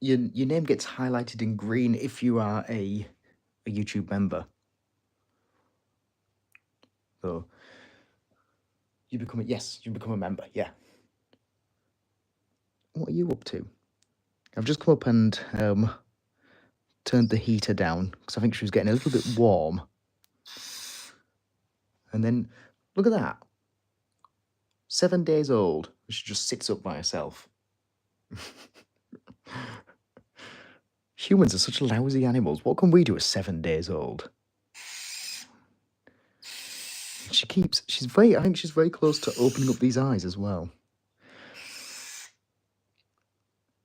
your name gets highlighted in green if you are a YouTube member. So you become a member. Yeah. What are you up to? I've just come up and turned the heater down because I think she was getting a little bit warm. And then look at that. 7 days old. She just sits up by herself. Humans are such lousy animals. What can we do at 7 days old? I think she's very close to opening up these eyes as well.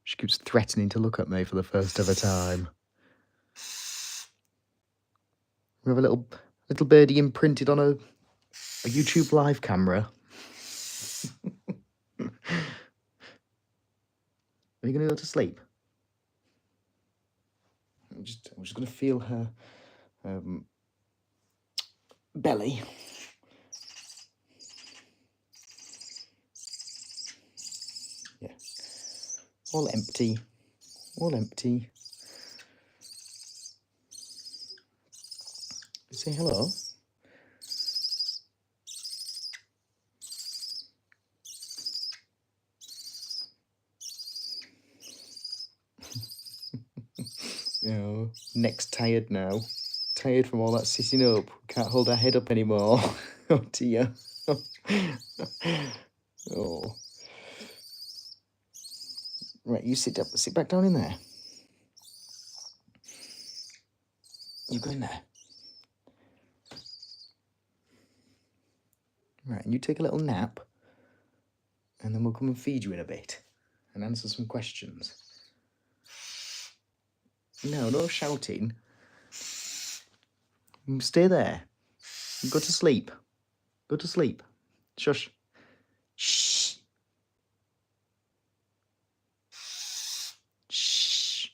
She keeps threatening to look at me for the first ever time. We have a little birdie imprinted on a YouTube live camera. Are you going to go to sleep? I'm just going to feel her belly. Yeah. All empty. All empty. Say hello. Oh, neck's tired now. Tired from all that sitting up. Can't hold our head up anymore. Oh dear. Oh. Right, you sit back down in there. You go in there. Right, and you take a little nap, and then we'll come and feed you in a bit and answer some questions. No shouting. Stay there. Go to sleep. Go to sleep. Shush. Shh. Shh.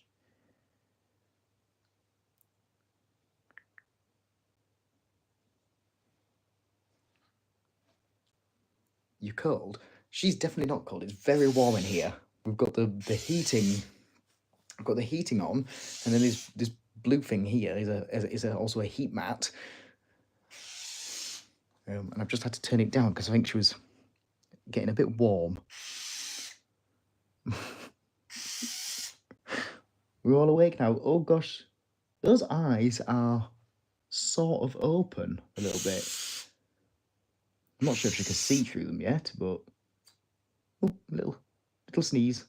You cold? She's definitely not cold. It's very warm in here. We've got the heating. I've got the heating on, and then this blue thing here is also a heat mat. And I've just had to turn it down because I think she was getting a bit warm. We're all awake now. Oh gosh, those eyes are sort of open a little bit. I'm not sure if she can see through them yet, but oh, little sneeze.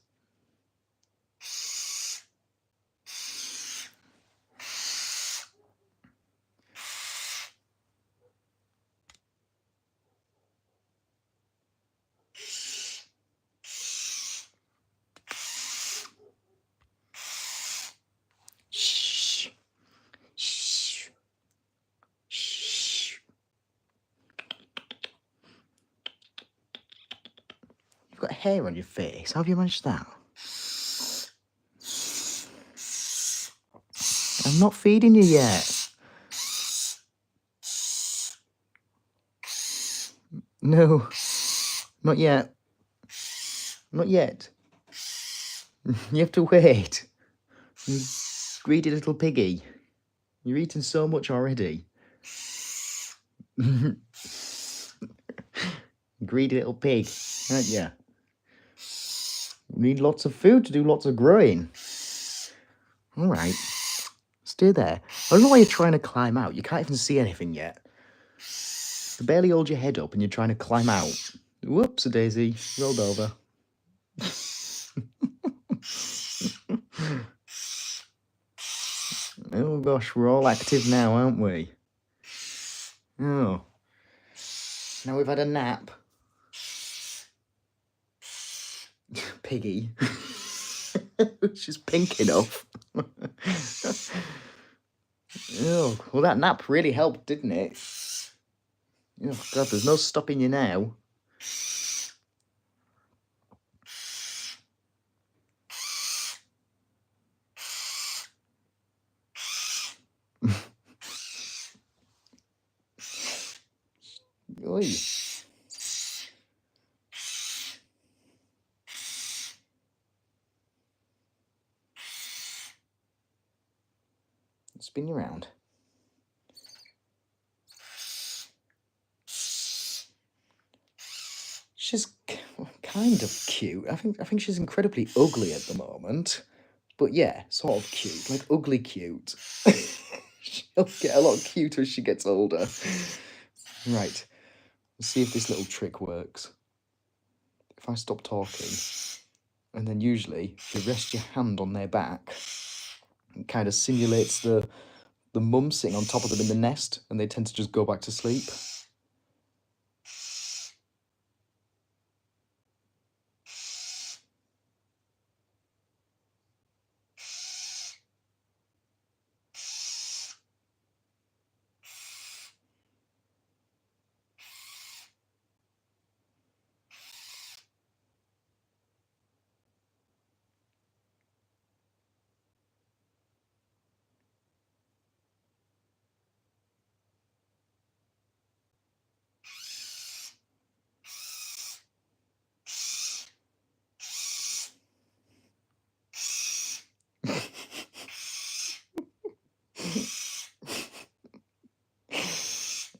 Shh. Shh. Shh. You've got hair on your face. How have you managed that? I'm not feeding you yet. No, not yet. Not yet. You have to wait. You greedy little piggy. You're eating so much already. Greedy little pig, aren't you? You need lots of food to do lots of growing. All right. Stay there. I don't know why you're trying to climb out. You can't even see anything yet. You barely hold your head up and you're trying to climb out. Whoops-a-daisy. Rolled over. Oh gosh, we're all active now, aren't we? Oh. Now we've had a nap. Piggy. She's pink enough. Oh, well, that nap really helped, didn't it? Oh, God, there's no stopping you now. Oi. spin you around. She's kind of cute. I think she's incredibly ugly at the moment. But yeah, sort of cute. Like ugly cute. She'll get a lot cuter as she gets older. Right. Let's see if this little trick works. If I stop talking, and then usually you rest your hand on their back, it kind of simulates the mum sitting on top of them in the nest, and they tend to just go back to sleep.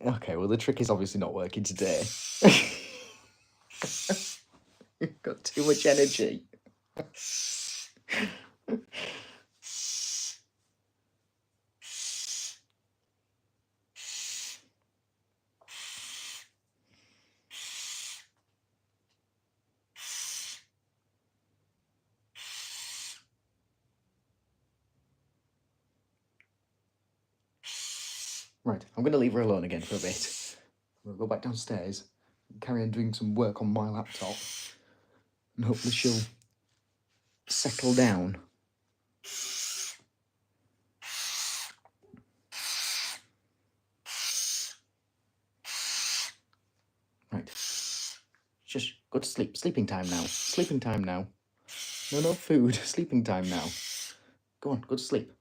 Okay, well the trick is obviously not working today. You've got too much energy. Right, I'm going to leave her alone again for a bit. We'll go back downstairs, carry on doing some work on my laptop, and hopefully she'll settle down. Right. Just go to sleep. Sleeping time now. Sleeping time now. No food. Sleeping time now. Go on, go to sleep.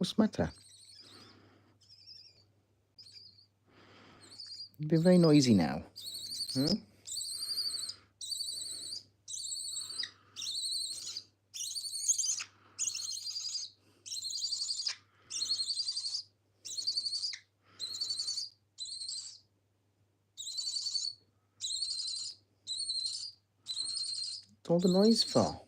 What's the matter? You've been very noisy now. Hmm? What's all the noise for?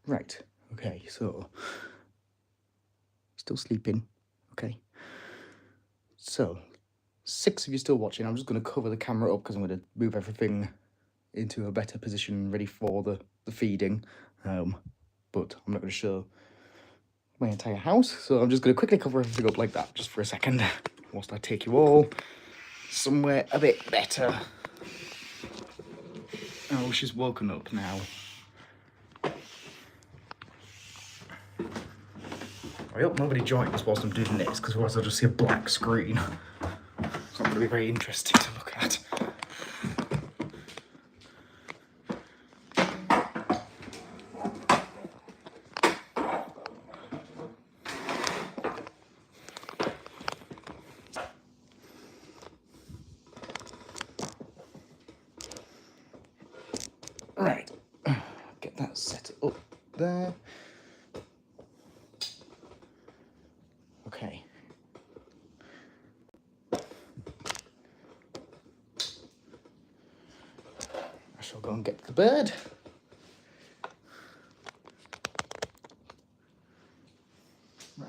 Right, okay, so still sleeping, okay. So 6 of you still watching. I'm just going to cover the camera up because I'm going to move everything into a better position ready for the feeding. But I'm not going to show my entire house, so I'm just going to quickly cover everything up like that just for a second whilst I take you all somewhere a bit better. Oh, she's woken up now. I hope nobody joins whilst I'm doing this, because otherwise I'll just see a black screen. It's not going to be very interesting to look at. Right, get that set up there. Okay. I shall go and get the bird. Right.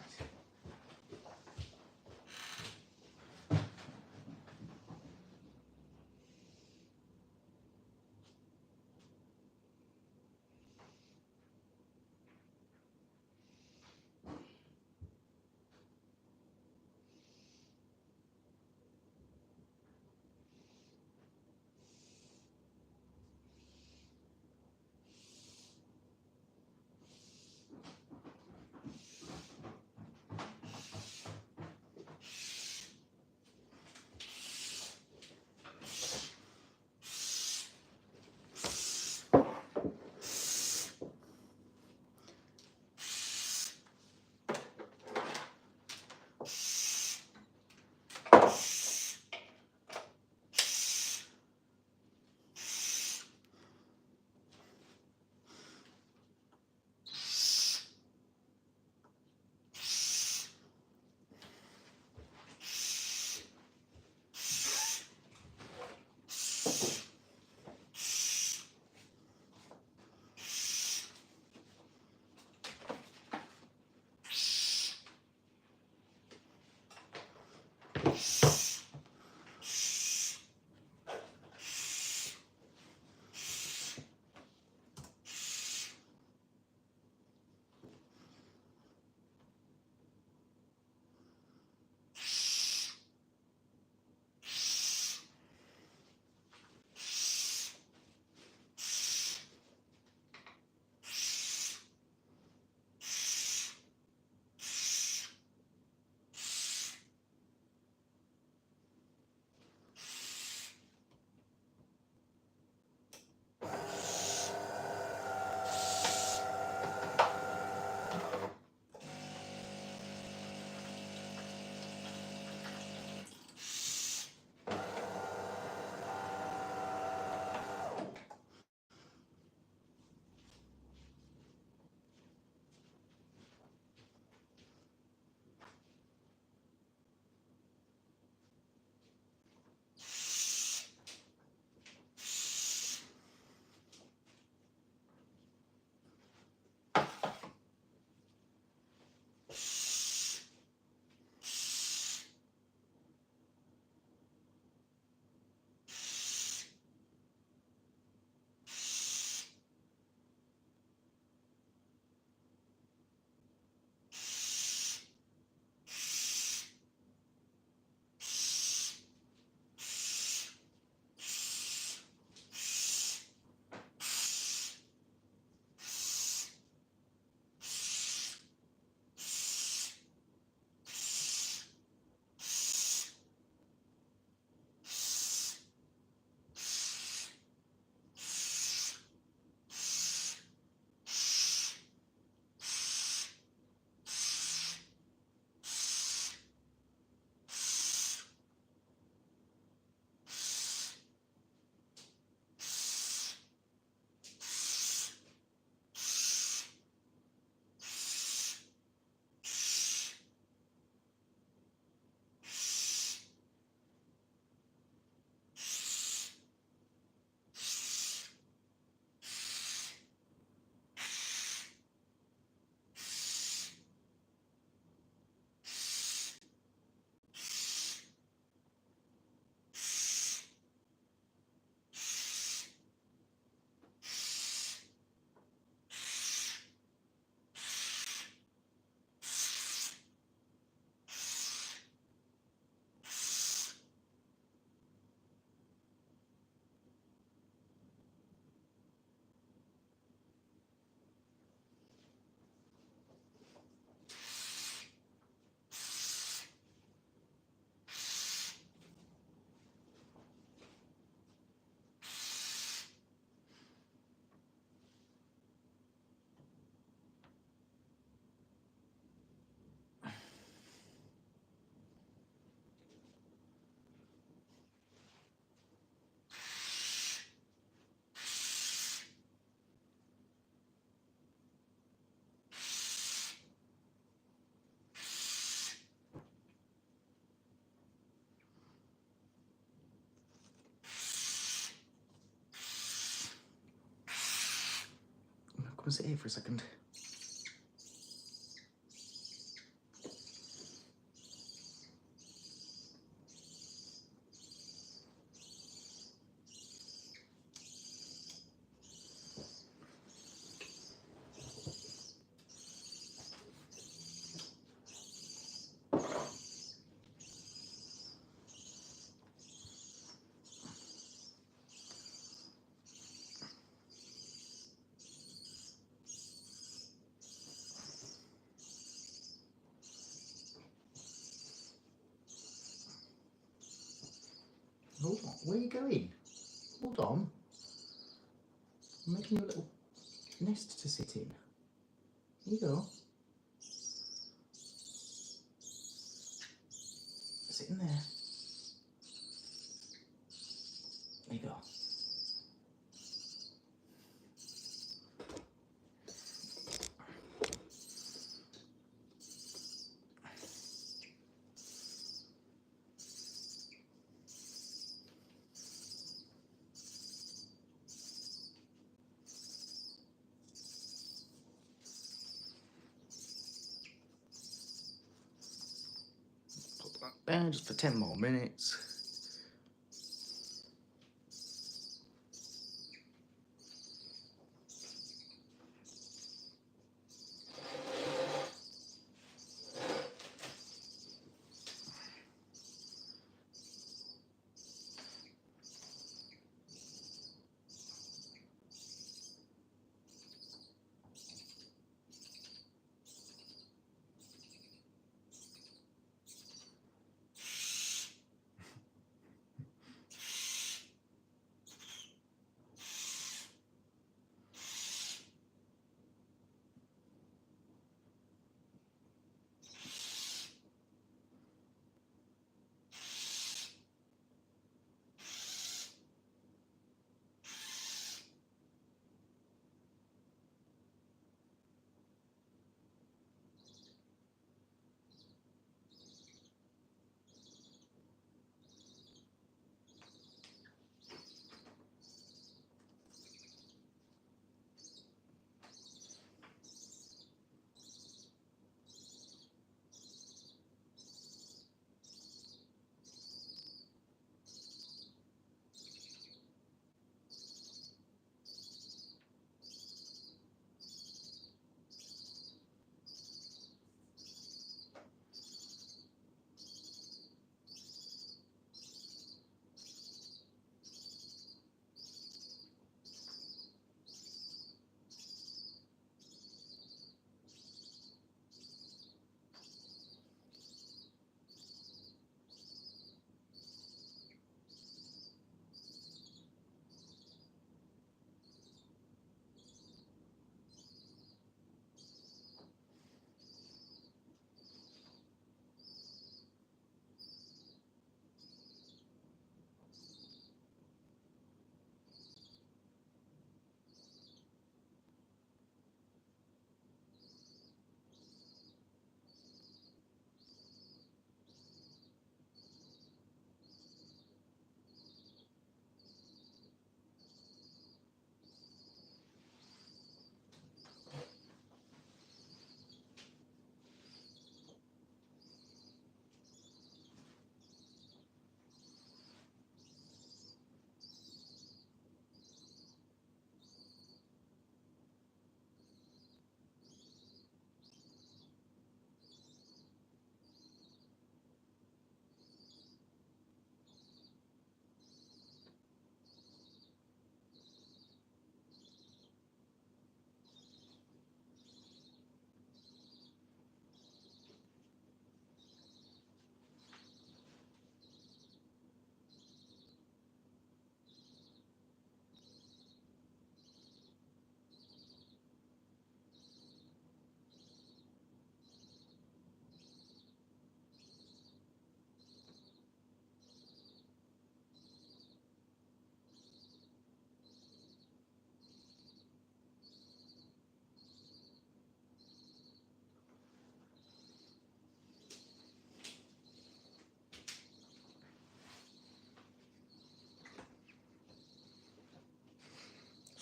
and sit here for a second. Hold on, where are you going? Hold on. I'm making you a little nest to sit in. Here you go. Sit in there. There you go. Put that there just for 10 more minutes.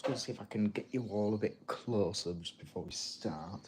just going to see if I can get you all a bit closer just before we start.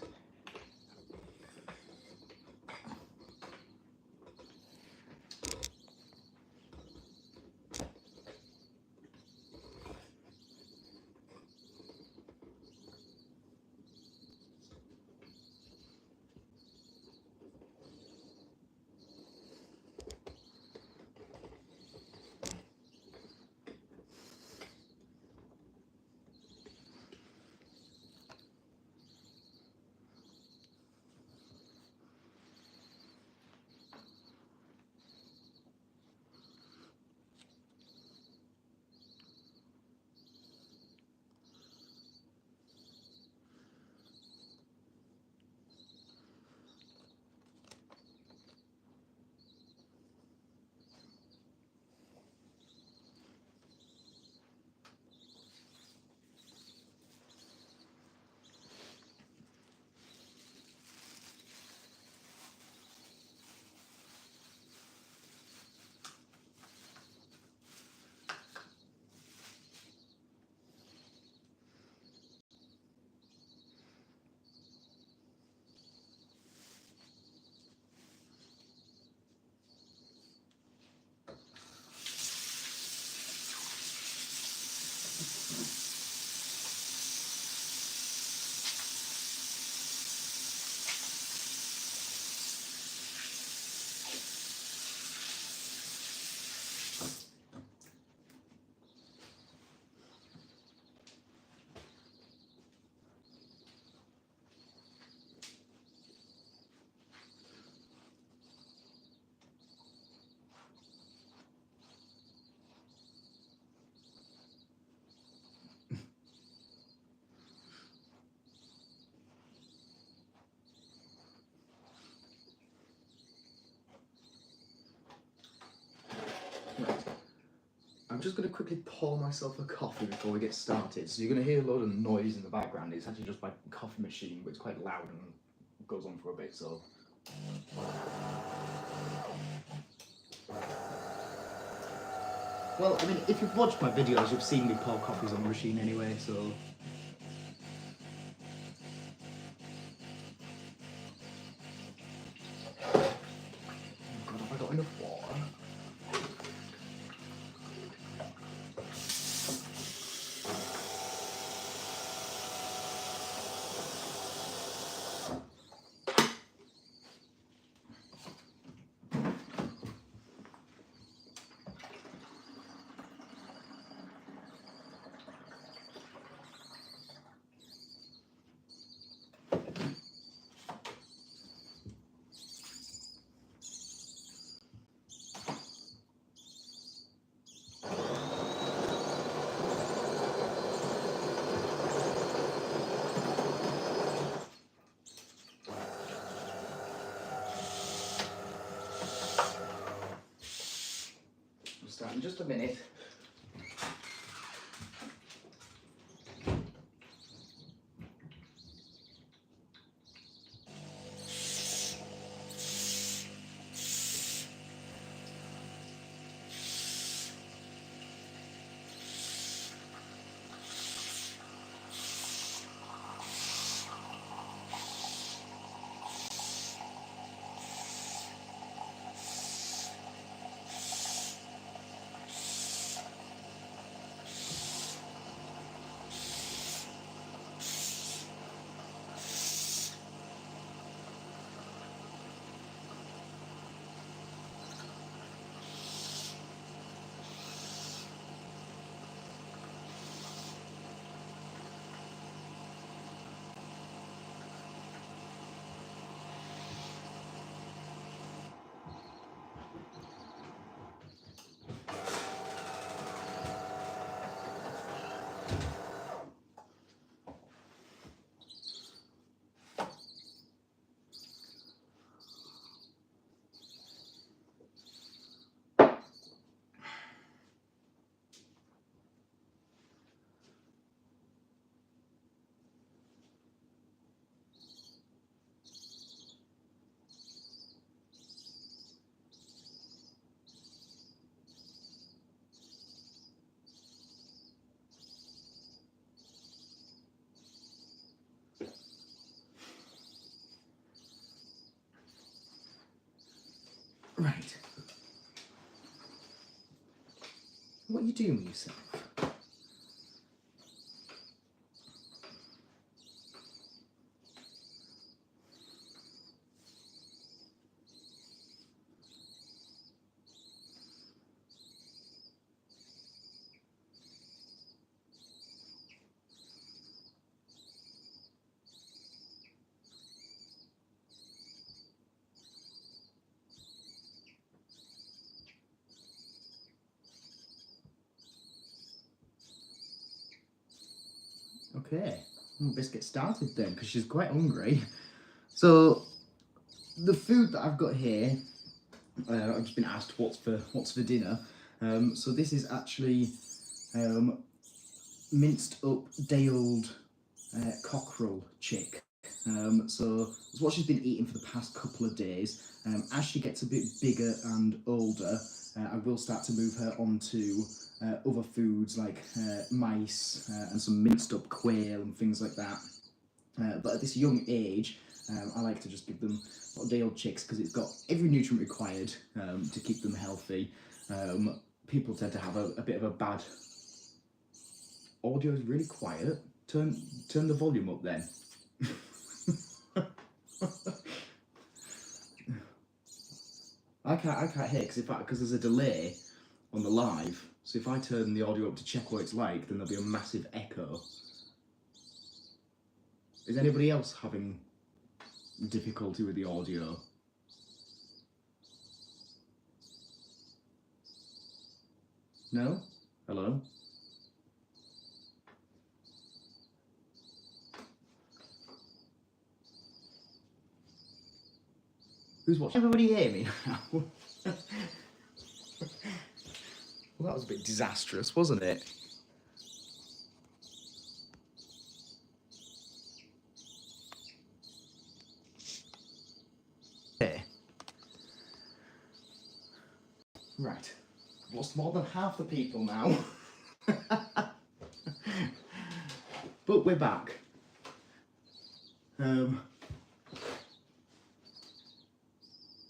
I'm just going to quickly pour myself a coffee before we get started. So you're going to hear a lot of noise in the background. It's actually just my coffee machine, but it's quite loud and goes on for a bit, so... Well, I mean, if you've watched my videos, you've seen me pour coffees on the machine anyway, so... Oh God, have I got enough water? We'll start in just a minute. Right. What are you doing with yourself? Okay, best get started then, because she's quite hungry. So, the food that I've got here, I've just been asked what's for dinner. So this is actually minced up day-old cockerel chick. So it's what she's been eating for the past couple of days. As she gets a bit bigger and older, I will start to move her onto other foods like mice and some minced up quail and things like that. But at this young age, I like to just give them day-old chicks because it's got every nutrient required to keep them healthy. People tend to have a bit of a bad... Audio is really quiet. Turn the volume up then. I can't hear because there's a delay on the live. So if I turn the audio up to check what it's like, then there'll be a massive echo. Is anybody else having difficulty with the audio? No? Hello? Who's watching? Everybody hear me now? Well, that was a bit disastrous, wasn't it? Okay. Right. I've lost more than half the people now. But we're back.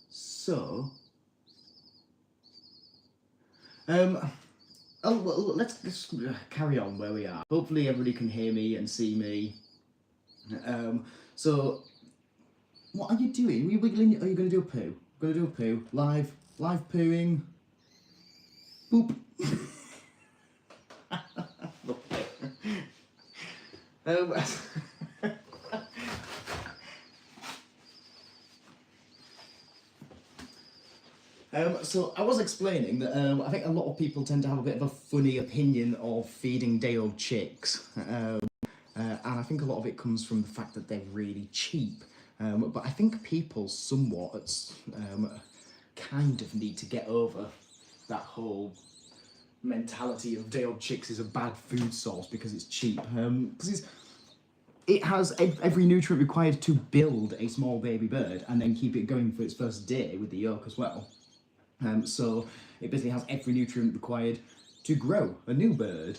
So... oh, well, let's just carry on where we are. Hopefully everybody can hear me and see me. So, what are you doing? Are you wiggling? Are you going to do a poo? Going to do a poo? Live pooing. Boop. So I was explaining that I think a lot of people tend to have a bit of a funny opinion of feeding day-old chicks, and I think a lot of it comes from the fact that they're really cheap. But I think people somewhat kind of need to get over that whole mentality of day-old chicks is a bad food source because it's cheap. Because it has every nutrient required to build a small baby bird and then keep it going for its first day with the yolk as well. So it basically has every nutrient required to grow a new bird.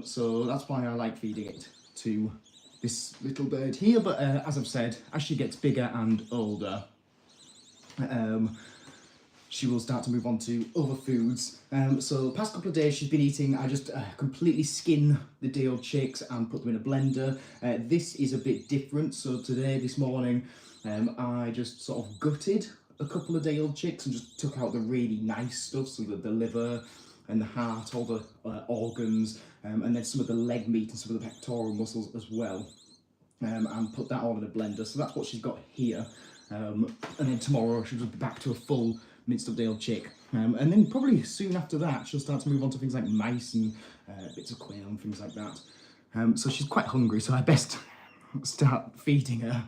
So that's why I like feeding it to this little bird here. But as I've said, as she gets bigger and older, she will start to move on to other foods. So the past couple of days she's been eating, I just completely skin the day-old chicks and put them in a blender. This is a bit different. So today, this morning, I just sort of gutted a couple of day-old chicks and just took out the really nice stuff, so the liver and the heart, all the organs, and then some of the leg meat and some of the pectoral muscles as well, and put that all in a blender. So that's what she's got here, and then tomorrow she'll be back to a full minced up day-old chick, and then probably soon after that she'll start to move on to things like mice and bits of quail and things like that. So she's quite hungry, so I best start feeding her.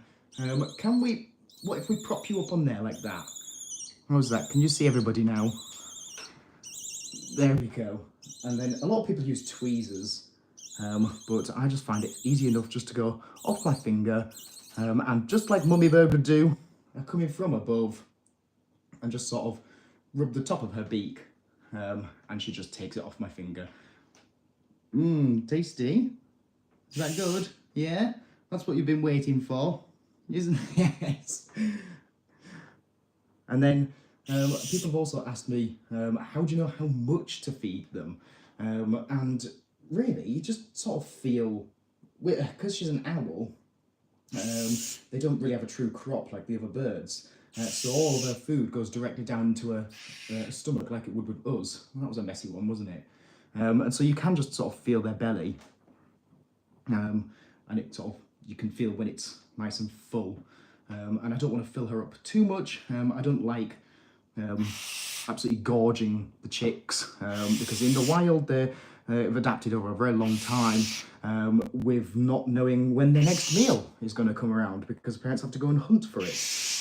What if we prop you up on there like that? How's that? Can you see everybody now? There we go. And then a lot of people use tweezers, but I just find it easy enough just to go off my finger, and just like Mummy Bird would do, coming from above, and just sort of rub the top of her beak, and she just takes it off my finger. Tasty. Is that good? Yeah? That's what you've been waiting for, isn't it? Yes. And then People have also asked me, how do you know how much to feed them? And really, you just sort of feel, because she's an owl, they don't really have a true crop like the other birds. So all of her food goes directly down into her stomach like it would with us. Well, that was a messy one, wasn't it? And so you can just sort of feel their belly, and it sort of, you can feel when it's nice and full. And I don't want to fill her up too much. I don't like absolutely gorging the chicks, because in the wild they have adapted over a very long time with not knowing when their next meal is going to come around, because parents have to go and hunt for it.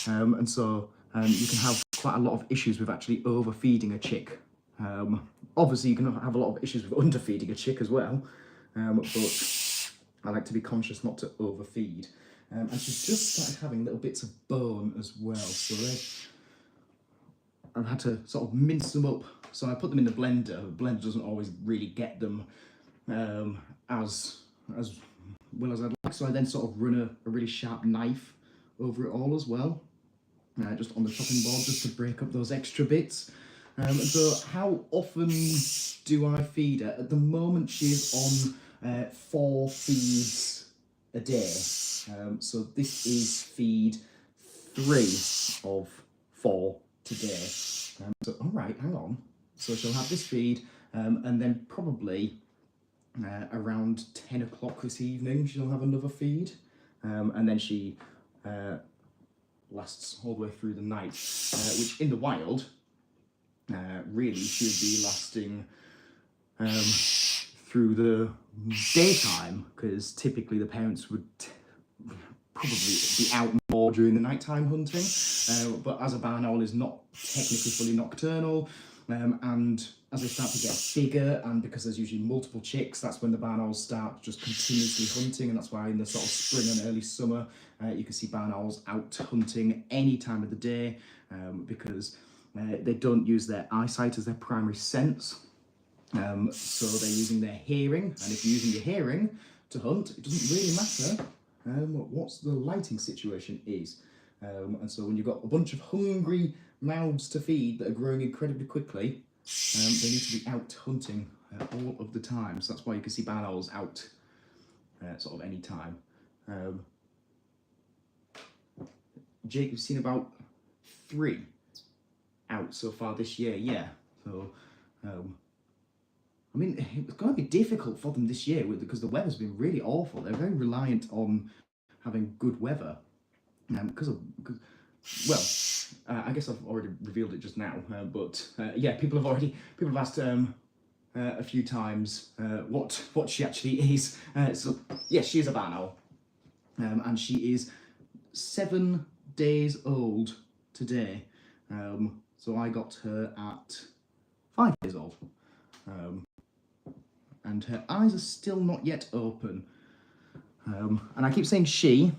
And so you can have quite a lot of issues with actually overfeeding a chick. Obviously you can have a lot of issues with underfeeding a chick as well, but I like to be conscious not to overfeed. And she's just started having little bits of bone as well, so I've had to sort of mince them up. So I put them in the blender. The blender doesn't always really get them as well as I'd like. So I then sort of run a really sharp knife over it all as well, just on the chopping board, just to break up those extra bits. So how often do I feed her? At the moment, she's on 4 feeds a day. So this is feed 3 of 4 today. So, all right, hang on. So she'll have this feed, and then probably around 10 o'clock this evening, she'll have another feed. And then she lasts all the way through the night, which in the wild, really should be lasting through the daytime, because typically the parents would probably be out more during the nighttime hunting, but as a barn owl is not technically fully nocturnal, and as they start to get bigger, and because there's usually multiple chicks, that's when the barn owls start just continuously hunting, and that's why in the sort of spring and early summer you can see barn owls out hunting any time of the day, because they don't use their eyesight as their primary sense. So they're using their hearing, and if you're using your hearing to hunt, it doesn't really matter what the lighting situation is. And so when you've got a bunch of hungry mouths to feed that are growing incredibly quickly, they need to be out hunting all of the time. So that's why you can see barn owls out sort of any time. Jake, you've seen about 3 out so far this year, yeah. So, I mean, it's going to be difficult for them this year because the weather's been really awful. They're very reliant on having good weather, because I guess I've already revealed it just now. But yeah, people have asked a few times what she actually is. So yes, she is a barn owl, and she is 7 days old today. So I got her at 5 days old. And her eyes are still not yet open. And I keep saying she,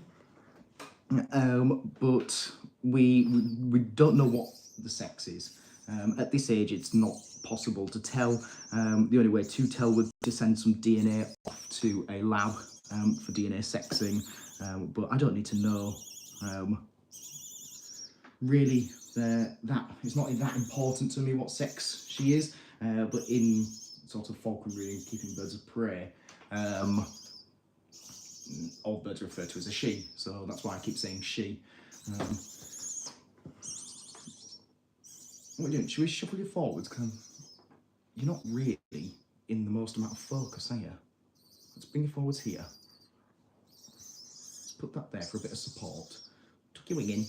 but we don't know what the sex is. At this age, it's not possible to tell. The only way to tell would be to send some DNA off to a lab for DNA sexing, but I don't need to know. Really, that it's not that important to me what sex she is, but in sort of falconry and keeping birds of prey, all birds are referred to as a she, so that's why I keep saying she. What are we doing? Should we shuffle you forwards? Because you're not really in the most amount of focus, are you? Let's bring you forwards here. Let's put that there for a bit of support. Tuck your wing in.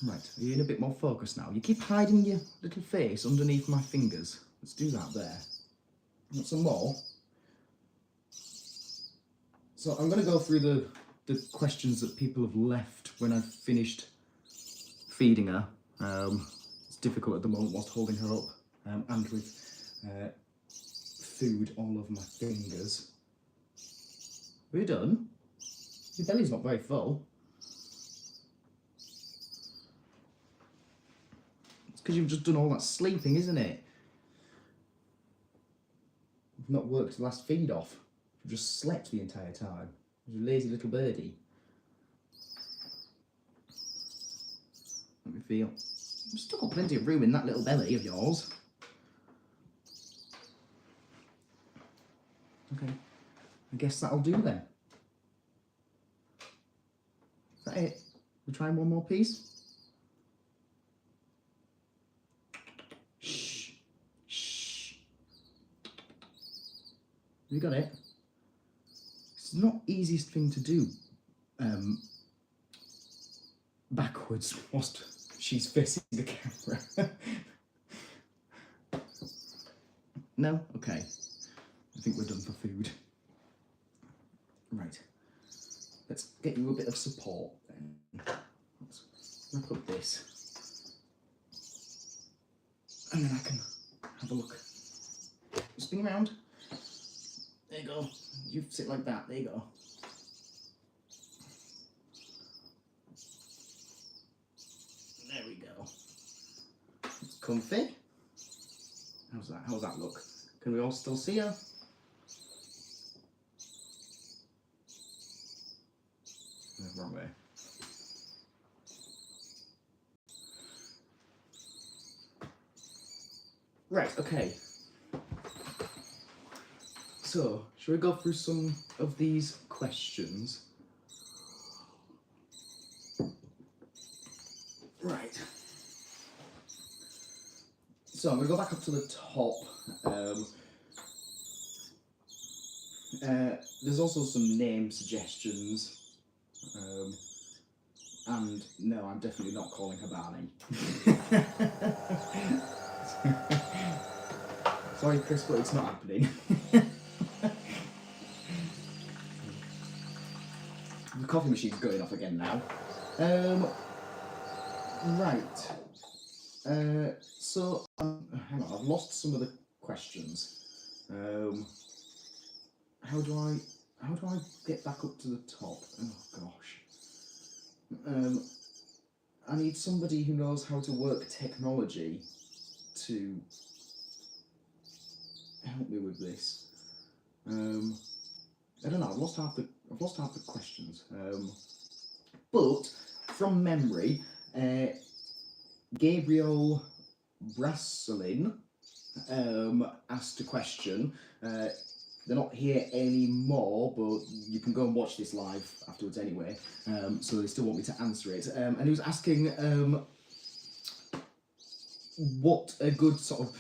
Right, are you in a bit more focus now? You keep hiding your little face underneath my fingers. Let's do that there. Want some more? So I'm going to go through the questions that people have left when I've finished feeding her. It's difficult at the moment whilst holding her up, and with food all over my fingers. Are you done? Your belly's not very full. It's because you've just done all that sleeping, isn't it? You've not worked the last feed off. You've just slept the entire time. You're a lazy little birdie. Let me feel. I've still got plenty of room in that little belly of yours. Okay, I guess that'll do then. Is that it? We're trying one more piece? Shh. Shh. You got it? It's not the easiest thing to do. Backwards whilst she's facing the camera. No? Okay. I think we're done for food. Right. Let's get you a bit of support then. Let's wrap up this. And then I can have a look. Spin around. There you go. You sit like that. There you go. There we go. It's comfy. How's that? How's that look? Can we all still see her? No, wrong way. Right, okay. So, shall we go through some of these questions? Right. So, I'm going to go back up to the top. There's also some name suggestions. And no, I'm definitely not calling her Barney. Sorry, Chris, but it's not happening. The coffee machine's going off again now. Right. So, hang on, I've lost some of the questions. How do I get back up to the top? Oh gosh. I need somebody who knows how to work technology to help me with this. I don't know. I've lost half the questions. But from memory, Gabriel Brasselin asked a question. They're not here anymore, but you can go and watch this live afterwards anyway. So they still want me to answer it. And he was asking what a good sort of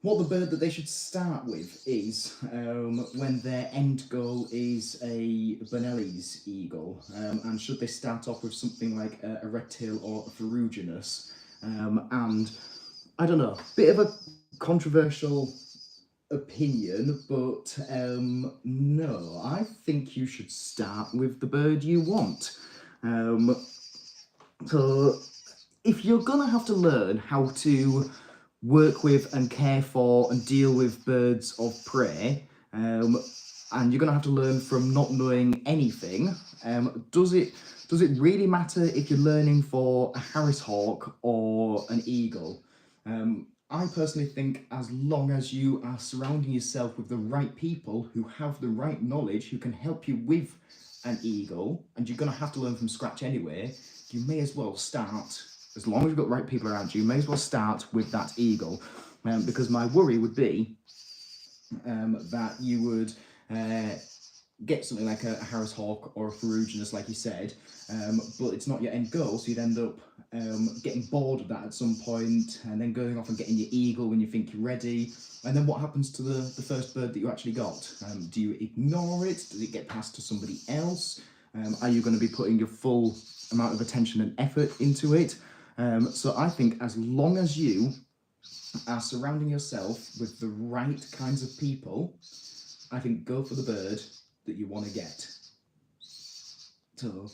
what the bird that they should start with is when their end goal is a Bonelli's eagle, and should they start off with something like a red tail or a ferruginous? And I don't know, bit of a controversial opinion, but no, I think you should start with the bird you want. So if you're gonna have to learn how to work with and care for and deal with birds of prey, and you're gonna have to learn from not knowing anything, does it really matter if you're learning for a Harris hawk or an eagle? I personally think as long as you are surrounding yourself with the right people who have the right knowledge, who can help you with an eagle, and you're going to have to learn from scratch anyway, you may as well start, as long as you've got the right people around you, you may as well start with that eagle. Because my worry would be that you would get something like a Harris hawk or a ferruginous, like you said, but it's not your end goal, so you'd end up getting bored of that at some point, and then going off and getting your eagle when you think you're ready. And then what happens to the first bird that you actually got? Do you ignore it? Does it get passed to somebody else? Are you going to be putting your full amount of attention and effort into it? So I think as long as you are surrounding yourself with the right kinds of people, I think go for the bird that you want to get. So,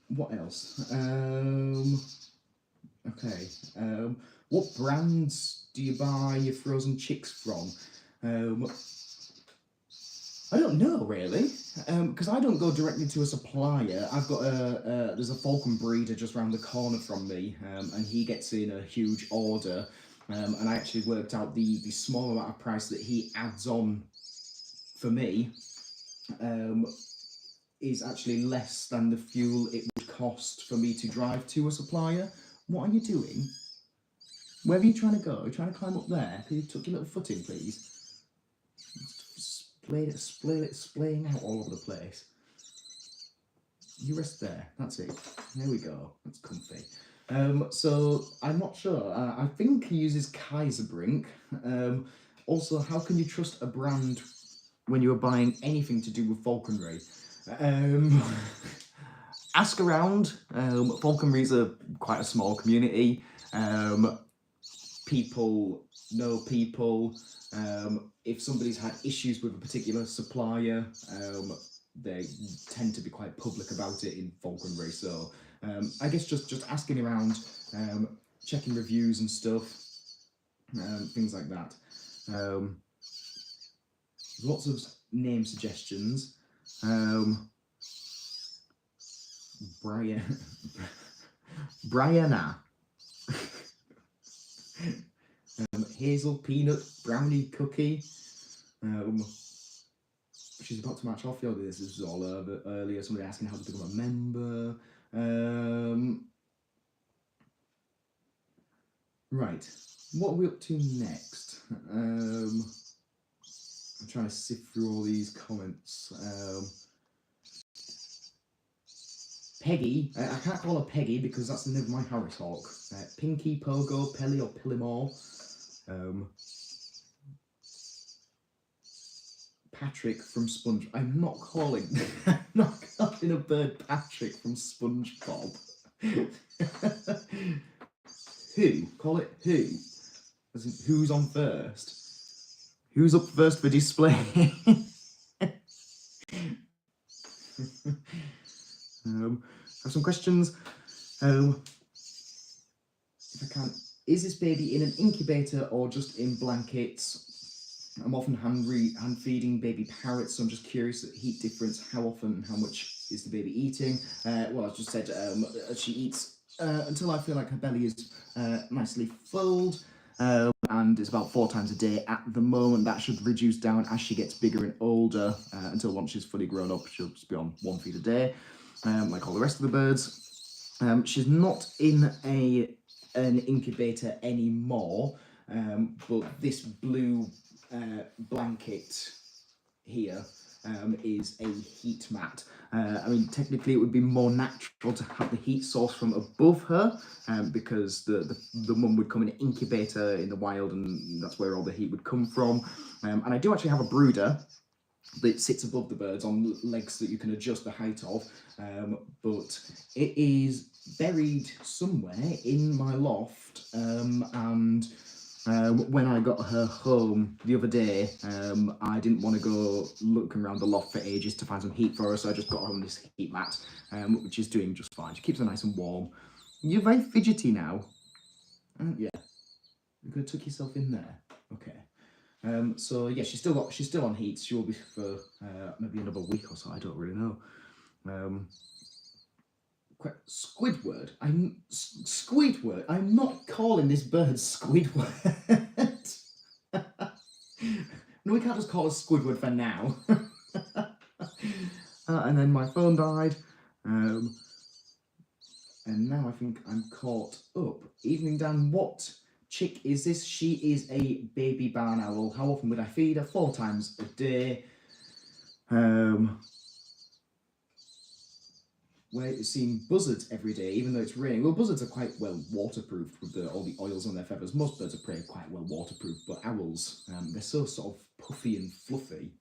what else? Okay. What brands do you buy your frozen chicks from? I don't know really, because I don't go directly to a supplier. I've got there's a falcon breeder just round the corner from me, and he gets in a huge order, and I actually worked out the small amount of price that he adds on for me is actually less than the fuel it would cost for me to drive to a supplier. What are you doing? Where are you trying to go? Are you trying to climb up there? Can you tuck your little foot in, please? Splaying out all over the place. You rest there. That's it. There we go. That's comfy. So I'm not sure. I think he uses Kaiserbrink. Also, how can you trust a brand when you're buying anything to do with falconry? Ask around. Falconry is quite a small community. People know people. If somebody's had issues with a particular supplier, they tend to be quite public about it in falconry. So I guess just asking around, checking reviews and stuff, things like that. Lots of name suggestions. Brianna. Hazel peanut brownie cookie. She's about to match off. Yo, this was all over earlier. Somebody asking how to become a member. Right, what are we up to next? I'm trying to sift through all these comments. Peggy, I can't call her Peggy because that's the name of my Harris Hawk. Pinky, Pogo, Pelly or Pillimore. Patrick from Sponge. I'm not calling a bird Patrick from SpongeBob. Who? Call it who? As in, who's on first? Who's up first for display? Have some questions. If I can, is this baby in an incubator or just in blankets? I'm often hand feeding baby parrots, so I'm just curious the heat difference, how often and how much is the baby eating? Well, I just said she eats until I feel like her belly is nicely filled, and it's about 4 times a day at the moment. That should reduce down as she gets bigger and older, until once she's fully grown up, she'll just be on 1 feed a day, like all the rest of the birds. She's not in an incubator anymore, but this blue blanket here is a heat mat. I mean, technically it would be more natural to have the heat source from above her, because the mum would come in an incubator in the wild, and that's where all the heat would come from. And I do actually have a brooder that sits above the birds on legs that you can adjust the height of, but it is buried somewhere in my loft, and when I got her home the other day, I didn't want to go looking around the loft for ages to find some heat for her, so I just got her on this heat mat, which is doing just fine. She keeps her nice and warm. You're very fidgety now. Yeah. You're going to tuck yourself in there. Okay. So yeah, she's still on heat. She will be for maybe another week or so. I don't really know. Squidward. Squidward. I'm not calling this bird Squidward. No, we can't just call her Squidward for now. And then my phone died. And now I think I'm caught up. Evening, Dan. What chick is this? She is a baby barn owl. How often would I feed her? 4 times a day. We're seeing buzzards every day, even though it's raining. Well, buzzards are quite well waterproofed with all the oils on their feathers. Most birds of prey are quite well waterproofed, but owls, they're so sort of puffy and fluffy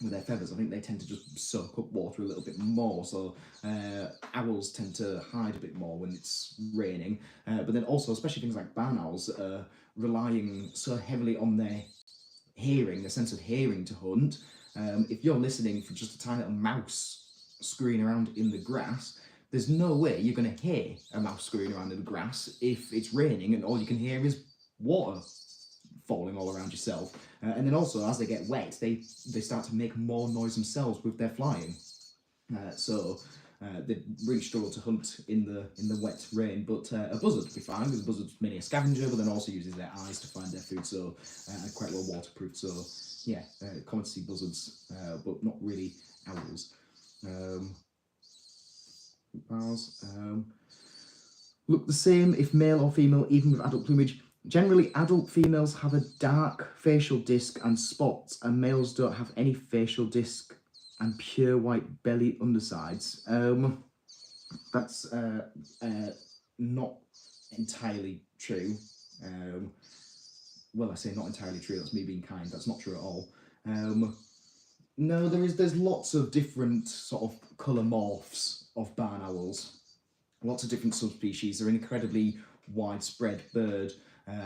with their feathers. I think they tend to just soak up water a little bit more, so owls tend to hide a bit more when it's raining. But then also, especially things like barn owls, relying so heavily on their hearing, their sense of hearing to hunt. If you're listening for just a tiny little mouse scurrying around in the grass, there's no way you're going to hear a mouse scurrying around in the grass if it's raining and all you can hear is water falling all around yourself. And then also, as they get wet, they start to make more noise themselves with their flying. So they really struggle to hunt in the wet rain. But a buzzard would be fine, because a buzzard's mainly a scavenger, but then also uses their eyes to find their food, so quite well waterproof. So yeah, common to see buzzards, but not really owls. Look the same if male or female, even with adult plumage. Generally, adult females have a dark facial disc and spots, and males don't have any facial disc and pure white belly undersides. That's not entirely true. Well, I say not entirely true. That's me being kind. That's not true at all. No, there's lots of different sort of colour morphs of barn owls. Lots of different subspecies. They're an incredibly widespread bird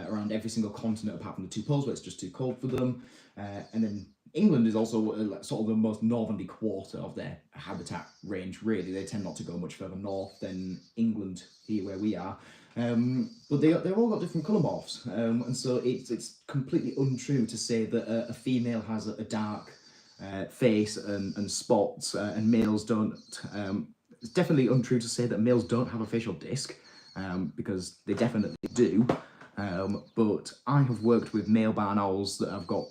around every single continent apart from the two poles where it's just too cold for them. And then England is also sort of the most northerly quarter of their habitat range, really. They tend not to go much further north than England, here where we are. But they've all got different colour morphs. And so it's completely untrue to say that a female has a dark face and spots and males don't. It's definitely untrue to say that males don't have a facial disc, because they definitely do. But I have worked with male barn owls that have got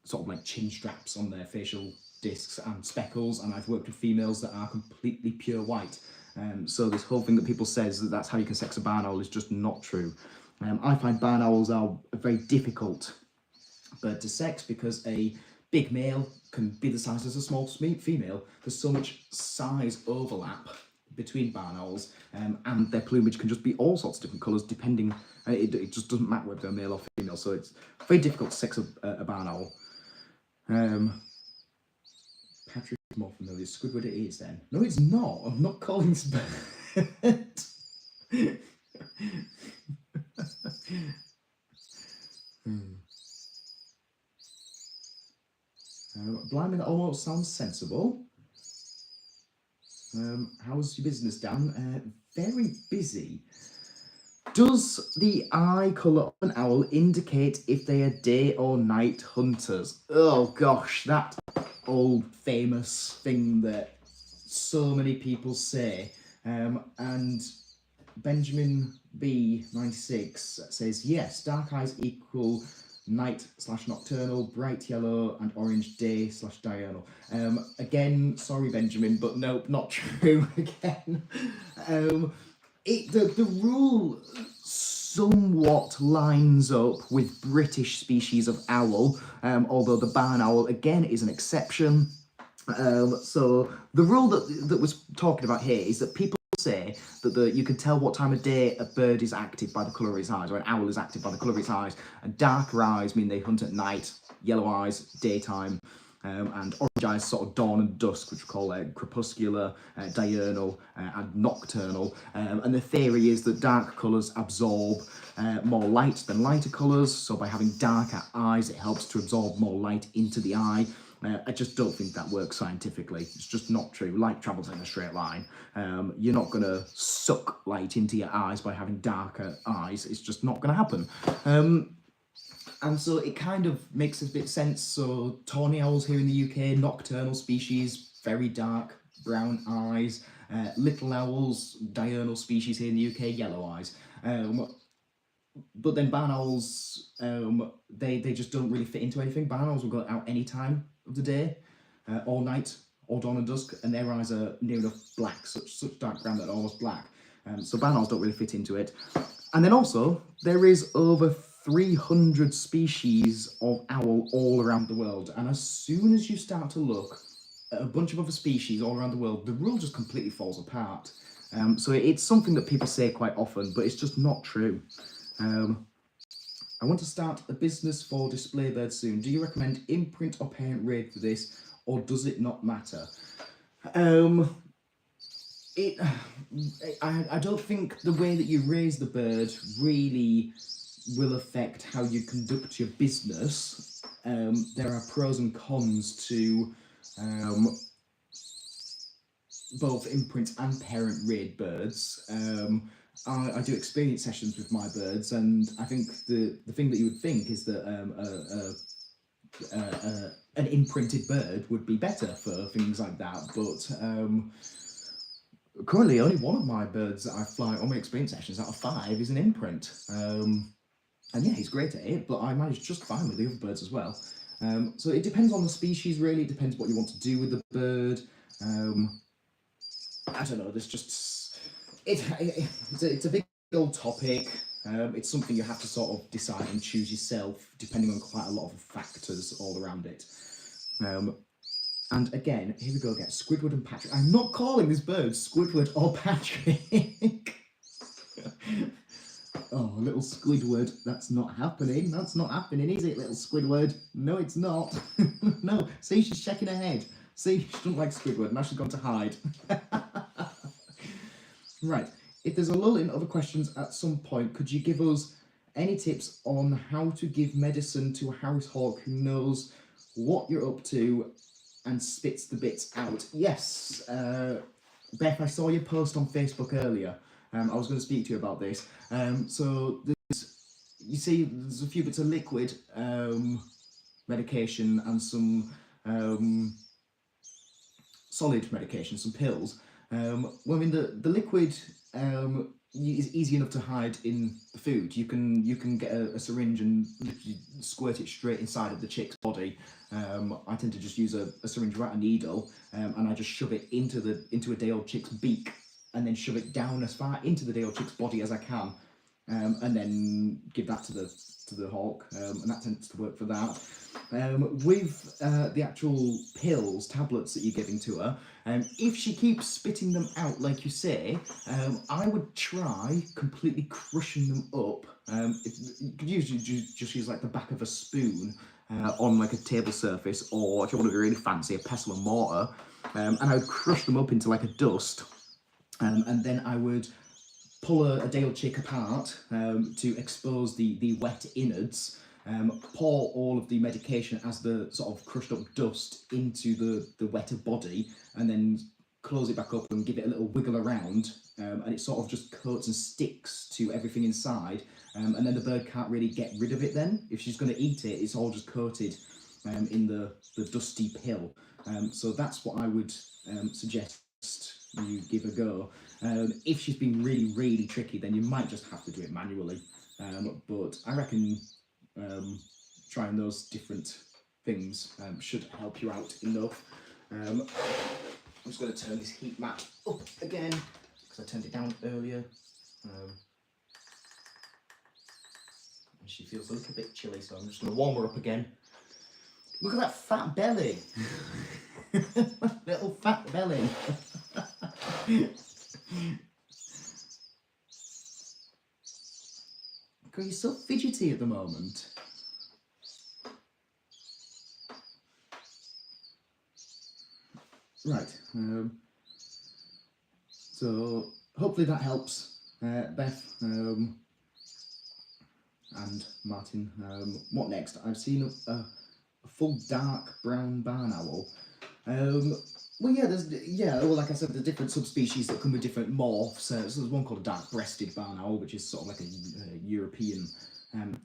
sort of like chin straps on their facial discs and speckles, and I've worked with females that are completely pure white. So this whole thing that people says that that's how you can sex a barn owl is just not true. I find barn owls are a very difficult bird to sex because a big male can be the size as a small female. There's so much size overlap between barn owls, and their plumage can just be all sorts of different colours depending. It just doesn't matter whether they're male or female, so it's very difficult to sex a barn owl. Patrick is more familiar. Squidward it is then. No, it's not. I'm not calling it. Blimey, that almost sounds sensible. How's your business, Dan? Very busy. Does the eye colour of an owl indicate if they are day or night hunters? Oh gosh, that old famous thing that so many people say. And Benjamin B96 says, yes, dark eyes equal night/nocturnal, bright yellow and orange day/diurnal. Again, sorry Benjamin, but nope, not true again. The rule somewhat lines up with British species of owl, although the barn owl again is an exception. So the rule that was talking about here is that people say that you can tell what time of day a bird is active by the colour of its eyes, or an owl is active by the colour of its eyes, and darker eyes mean they hunt at night, yellow eyes daytime, and orange eyes sort of dawn and dusk, which we call crepuscular, diurnal, and nocturnal. And the theory is that dark colours absorb more light than lighter colours, so by having darker eyes it helps to absorb more light into the eye. I just don't think that works scientifically. It's just not true. Light travels in a straight line. You're not going to suck light into your eyes by having darker eyes. It's just not going to happen. And so it kind of makes a bit sense. So tawny owls here in the UK, nocturnal species, very dark brown eyes. Little owls, diurnal species here in the UK, yellow eyes. But then barn owls, they just don't really fit into anything. Barn owls will go out any time of the day, all night, or dawn and dusk, and their eyes are near enough black, such dark brown that they're almost black. So barn owls don't really fit into it. And then also, there is over 300 species of owl all around the world. And as soon as you start to look at a bunch of other species all around the world, the rule just completely falls apart. So it's something that people say quite often, but it's just not true. I want to start a business for display birds soon. Do you recommend imprint or parent raid for this, or does it not matter? I don't think the way that you raise the bird really will affect how you conduct your business. There are pros and cons to both imprint and parent raid birds. I do experience sessions with my birds, and I think the thing that you would think is that an imprinted bird would be better for things like that, but currently only one of my birds that I fly on my experience sessions out of 5 is an imprint. And yeah, he's great at it, but I manage just fine with the other birds as well. So it depends on the species, really. It depends what you want to do with the bird. I don't know, there's just... It's a big old topic. It's something you have to sort of decide and choose yourself, depending on quite a lot of factors all around it. And again, here we go again, Squidward and Patrick. I'm not calling this bird Squidward or Patrick. Oh, little Squidward, that's not happening. That's not happening, is it, little Squidward? No, it's not. No, see, she's shaking her head. See, she doesn't like Squidward. Now she's gone to hide. Right, if there's a lull in other questions at some point, could you give us any tips on how to give medicine to a house hawk who knows what you're up to and spits the bits out? Yes, Beth, I saw your post on Facebook earlier. I was going to speak to you about this. So you see, there's a few bits of liquid medication and some solid medication, some pills. Well, I mean, the liquid is easy enough to hide in the food. You can get a syringe and squirt it straight inside of the chick's body. I tend to just use a syringe without a needle, and I just shove it into a day-old chick's beak, and then shove it down as far into the day-old chick's body as I can, and then give that to the hawk, and that tends to work for that. With the actual pills, tablets that you're giving to her, if she keeps spitting them out like you say, I would try completely crushing them up. You could usually just use like the back of a spoon on like a table surface, or if you want to be really fancy, a pestle and mortar, and I would crush them up into like a dust, and then I would pull a day-old chick apart to expose the wet innards, pour all of the medication as the sort of crushed up dust into the wetter body, and then close it back up and give it a little wiggle around, and it sort of just coats and sticks to everything inside, and then the bird can't really get rid of it then. If she's going to eat it, it's all just coated in the dusty pill. So that's what I would suggest you give a go. If she's been really, really tricky, then you might just have to do it manually. But I reckon trying those different things should help you out enough. I'm just going to turn this heat mat up again because I turned it down earlier. And she feels a little bit chilly, so I'm just going to warm her up again. Look at that fat belly. Little fat belly. God, you're so fidgety at the moment. Right. So hopefully that helps, Beth and Martin. What next? I've seen a full dark brown barn owl. Well, well, like I said, the different subspecies that come with different morphs. So there's one called a dark-breasted barn owl, which is sort of like a European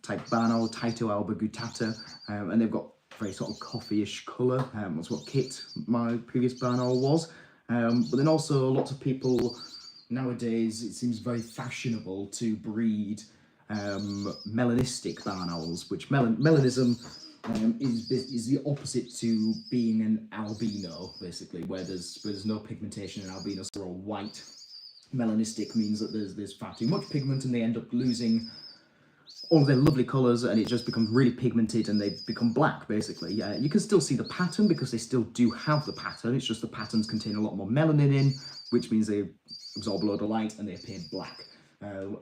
type barn owl, Tyto alba guttata, and they've got very sort of coffee-ish colour. That's what Kit, my previous barn owl, was. But then also lots of people nowadays, it seems very fashionable to breed melanistic barn owls, which melanism is the opposite to being an albino, basically, where there's no pigmentation in albinos, they're all white. Melanistic means that there's far too much pigment and they end up losing all of their lovely colours, and it just becomes really pigmented and they become black, basically. You can still see the pattern because they still do have the pattern, it's just the patterns contain a lot more melanin in, which means they absorb a load of light and they appear black. And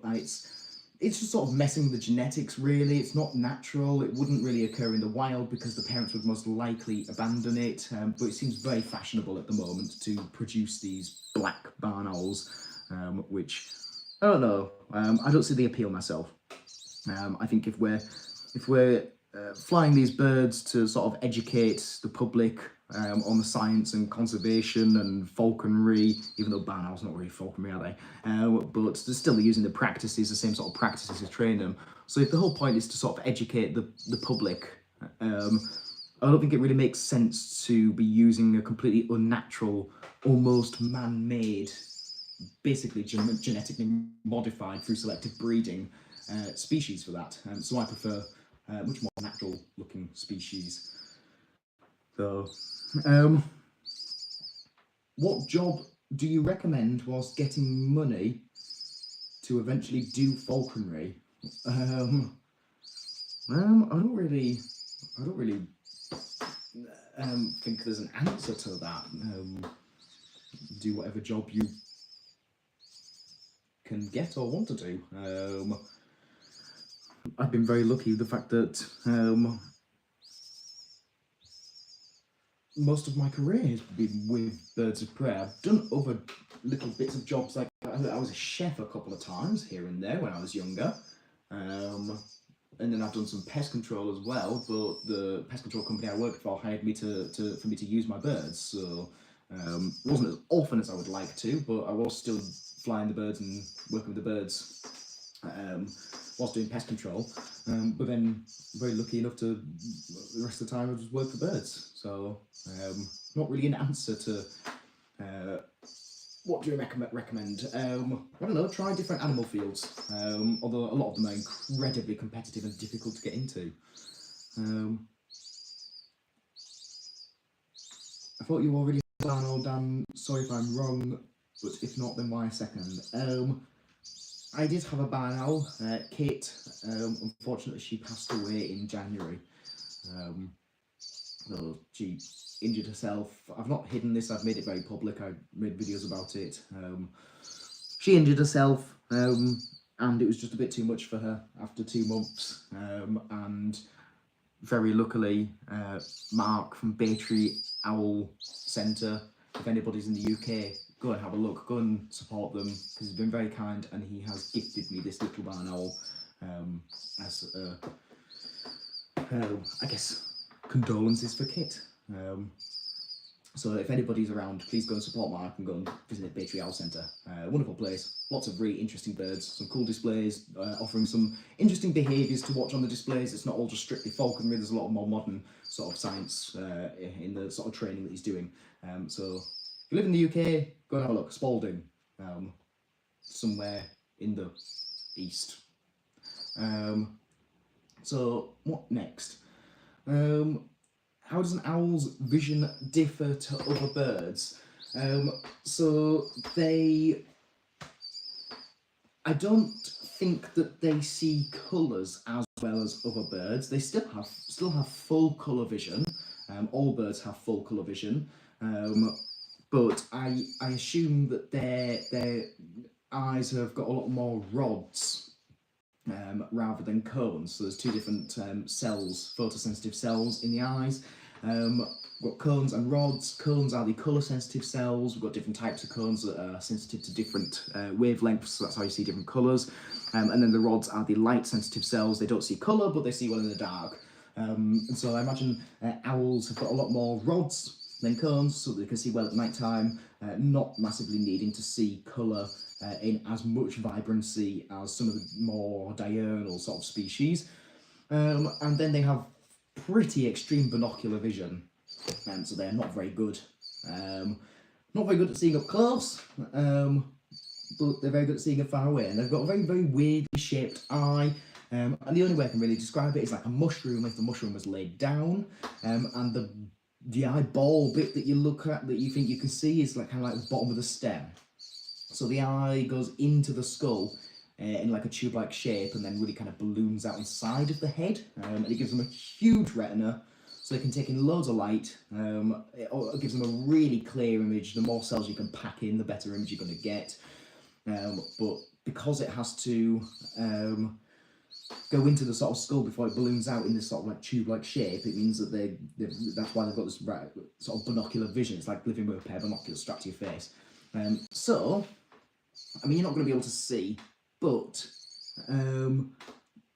it's just sort of messing with the genetics, really. It's not natural. It wouldn't really occur in the wild because the parents would most likely abandon it. But it seems very fashionable at the moment to produce these black barn owls, which, I don't know. I don't see the appeal myself. I think if we're flying these birds to sort of educate the public on the science and conservation and falconry, even though barn owls are not really falconry, are they? But they're still using the practices, the same sort of practices to train them. So if the whole point is to sort of educate the public, I don't think it really makes sense to be using a completely unnatural, almost man-made, basically genetically modified through selective breeding species for that. So I prefer much more natural looking species. So, what job do you recommend whilst getting money to eventually do falconry? I don't really think there's an answer to that. Do whatever job you can get or want to do. I've been very lucky with the fact that most of my career has been with birds of prey. I've done other little bits of jobs, like I was a chef a couple of times here and there when I was younger. And then I've done some pest control as well, but the pest control company I worked for hired me for me to use my birds, so it wasn't as often as I would like to, but I was still flying the birds and working with the birds whilst doing pest control. But then very lucky enough to the rest of the time I just work for birds. So not really an answer to what do you recommend? I don't know, try different animal fields, although a lot of them are incredibly competitive and difficult to get into. I thought you already had Arnold, Dan. Sorry if I'm wrong, but if not, then why a second? I did have a barn owl, Kate. Unfortunately, she passed away in January. So she injured herself. I've not hidden this, I've made it very public, I made videos about it. She injured herself, and it was just a bit too much for her after 2 months. And very luckily, Mark from Baytree Owl Centre, if anybody's in the UK, go and have a look, go and support them, because he's been very kind and he has gifted me this little barn owl as I guess condolences for Kit. So if anybody's around, please go and support Mark and go and visit Baytree Owl Centre. Wonderful place, lots of really interesting birds, some cool displays, offering some interesting behaviours to watch on the displays. It's not all just strictly falconry, there's a lot of more modern sort of science in the sort of training that he's doing. So if you live in the UK, go and have a look. Spalding, somewhere in the east. So what next? How does an owl's vision differ to other birds? So I don't think that they see colours as well as other birds. They still have full colour vision. All birds have full colour vision, but I assume that their eyes have got a lot more rods rather than cones. So there's two different cells, photosensitive cells in the eyes. We've got cones and rods. Cones are the colour sensitive cells. We've got different types of cones that are sensitive to different wavelengths, so that's how you see different colours. And then the rods are the light sensitive cells. They don't see colour, but they see well in the dark. And so I imagine owls have got a lot more rods than cones, so they can see well at night time, not massively needing to see colour in as much vibrancy as some of the more diurnal sort of species. And then they have pretty extreme binocular vision, so they're not very good. Not very good at seeing up close, but they're very good at seeing far away, and they've got a very, very weirdly shaped eye. And the only way I can really describe it is like a mushroom if the mushroom was laid down, and the eyeball bit that you look at, that you think you can see, is like kind of like the bottom of the stem. So the eye goes into the skull in like a tube-like shape, and then really kind of balloons out inside of the head, and it gives them a huge retina, so they can take in loads of light. It gives them a really clear image. The more cells you can pack in, the better image you're going to get. But because it has to go into the sort of skull before it balloons out in this sort of like tube-like shape, it means that that's why they've got this sort of binocular vision. It's like living with a pair of binoculars strapped to your face. So, I mean, you're not going to be able to see, but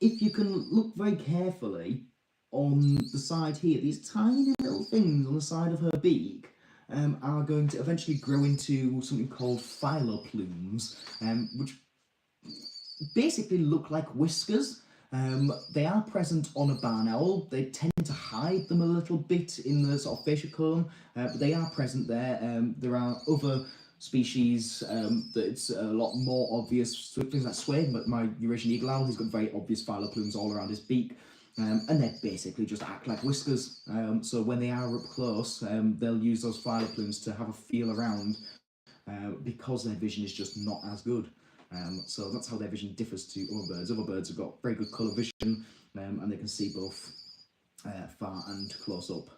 if you can look very carefully on the side here, these tiny little things on the side of her beak are going to eventually grow into something called phyloplumes, which basically look like whiskers. They are present on a barn owl. They tend to hide them a little bit in the sort of facial cone, but they are present there. There are other species that it's a lot more obvious, things like Sway, my Eurasian eagle owl, he's got very obvious phyloplumes all around his beak, and they basically just act like whiskers. So when they are up close, they'll use those phyloplumes to have a feel around, because their vision is just not as good. So that's how their vision differs to other birds. Other birds have got very good colour vision, and they can see both far and close up.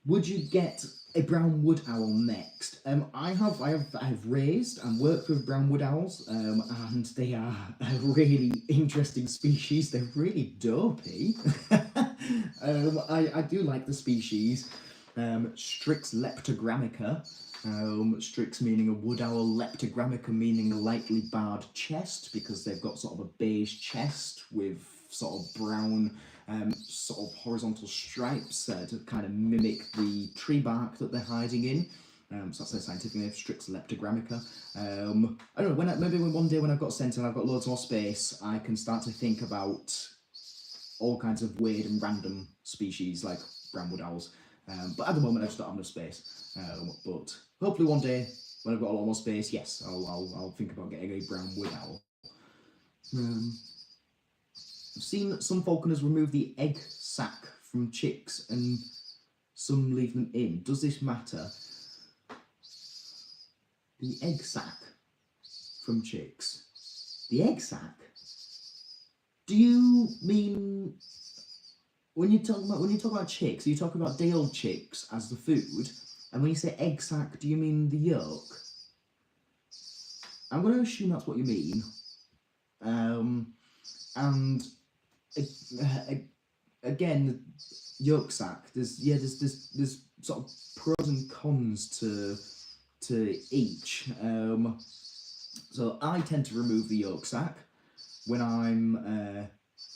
Would you get a brown wood owl next? I have raised and worked with brown wood owls, and they are a really interesting species. They're really dopey. I do like the species. Strix leptogrammica. Strix meaning a wood owl, leptogrammica meaning a lightly barred chest, because they've got sort of a beige chest with sort of brown sort of horizontal stripes to kind of mimic the tree bark that they're hiding in. So that's their scientific name, Strix leptogrammica. I don't know, maybe one day when I've got sent and I've got loads more space, I can start to think about all kinds of weird and random species like brown wood owls. But at the moment I just don't have enough space. But hopefully one day when I've got a lot more space, yes, I'll think about getting a brown wood owl. I've seen some falconers remove the egg sac from chicks and some leave them in. Does this matter? The egg sac from chicks. The egg sac? Do you mean when you talk about chicks, are you talking about day-old chicks as the food? And when you say egg sac, do you mean the yolk? I'm going to assume that's what you mean. And again, yolk sac. There's sort of pros and cons to each. So I tend to remove the yolk sac when I'm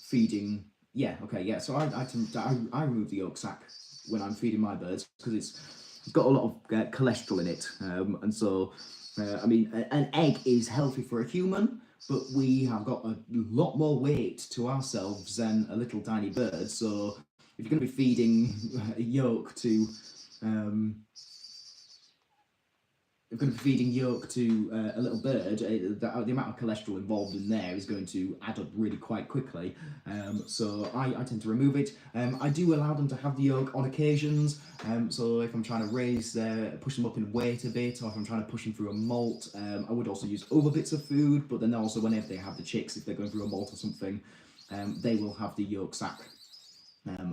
feeding. Yeah, okay, yeah. So I remove the yolk sac when I'm feeding my birds because it's got a lot of cholesterol in it, and so I mean, an egg is healthy for a human, but we have got a lot more weight to ourselves than a little tiny bird. So if you're going to be feeding yolk to if you're going to be feeding yolk to a little bird, the amount of cholesterol involved in there is going to add up really quite quickly. So I tend to remove it. I do allow them to have the yolk on occasions. So if I'm trying to push them up in weight a bit, or if I'm trying to push them through a molt, I would also use other bits of food. But then also whenever they have the chicks, if they're going through a molt or something, they will have the yolk sac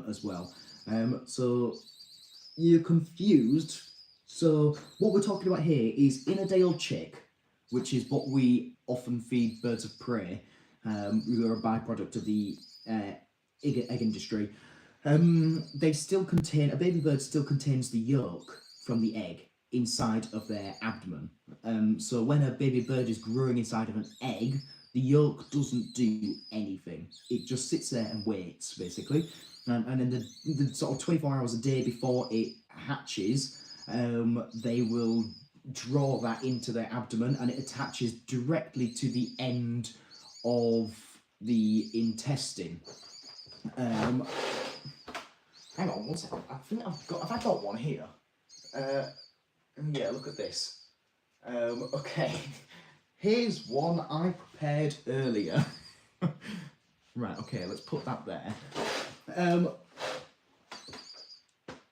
as well. So you're confused. So what we're talking about here is in a day-old chick, which is what we often feed birds of prey, who are a byproduct of the egg industry. They still contain, a baby bird still contains the yolk from the egg inside of their abdomen. So when a baby bird is growing inside of an egg, the yolk doesn't do anything. It just sits there and waits, basically. And in the sort of 24 hours a day before it hatches, they will draw that into their abdomen, and it attaches directly to the end of the intestine. Hang on one second. I think have I got one here? Yeah, look at this. Okay, here's one I prepared earlier. Right, okay, let's put that there.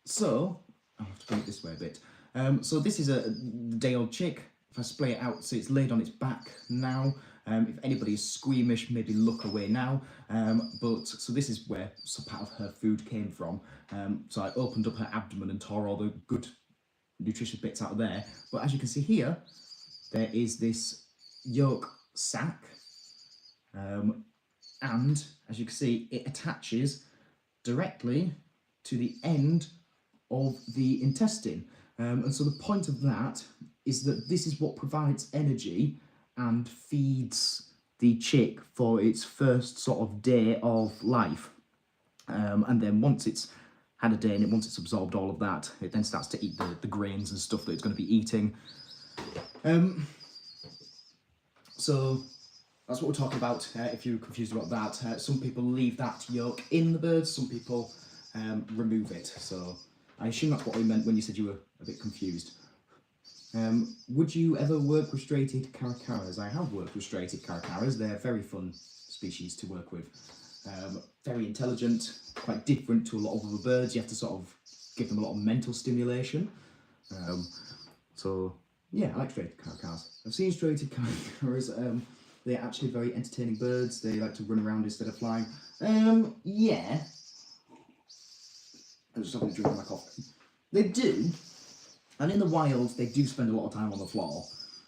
So I'll have to bring it this way a bit. So this is a day-old chick. If I splay it out, so it's laid on its back now. If anybody is squeamish, maybe look away now. So this is where some part of her food came from. So I opened up her abdomen and tore all the good nutritious bits out of there. But as you can see here, there is this yolk sac. And as you can see, it attaches directly to the end of the intestine. And so the point of that is that this is what provides energy and feeds the chick for its first sort of day of life. And then once it's had a day in it, once it's absorbed all of that, it then starts to eat the grains and stuff that it's going to be eating. So that's what we're talking about, if you're confused about that. Some people leave that yolk in the birds, some people remove it. So I assume that's what we meant when you said you were a bit confused. Would you ever work with straighted caracaras? I have worked with straighted caracaras. They're very fun species to work with. Very intelligent, quite different to a lot of other birds. You have to sort of give them a lot of mental stimulation. So Yeah, I like striated caracaras. I've seen striated caracaras. They're actually very entertaining birds. They like to run around instead of flying. Yeah. I'm just having a drink of my coffee. They do, and in the wild, they do spend a lot of time on the floor.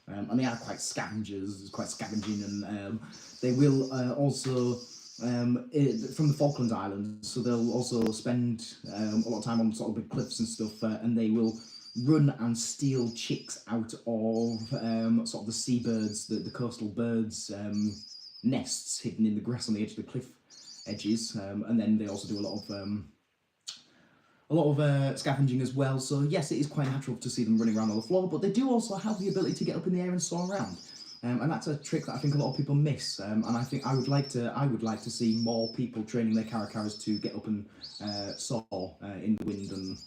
And they are quite scavengers, quite scavenging, and they will also from the Falkland Islands, so they'll also spend a lot of time on sort of big cliffs and stuff, and they will run and steal chicks out of sort of the seabirds, the coastal birds' nests hidden in the grass on the edge of the cliff edges, and then they also do a lot of scavenging as well. So yes, it is quite natural to see them running around on the floor, but they do also have the ability to get up in the air and soar around. And that's a trick that I think a lot of people miss. And I think I would like to see more people training their caracaras to get up and soar in the wind and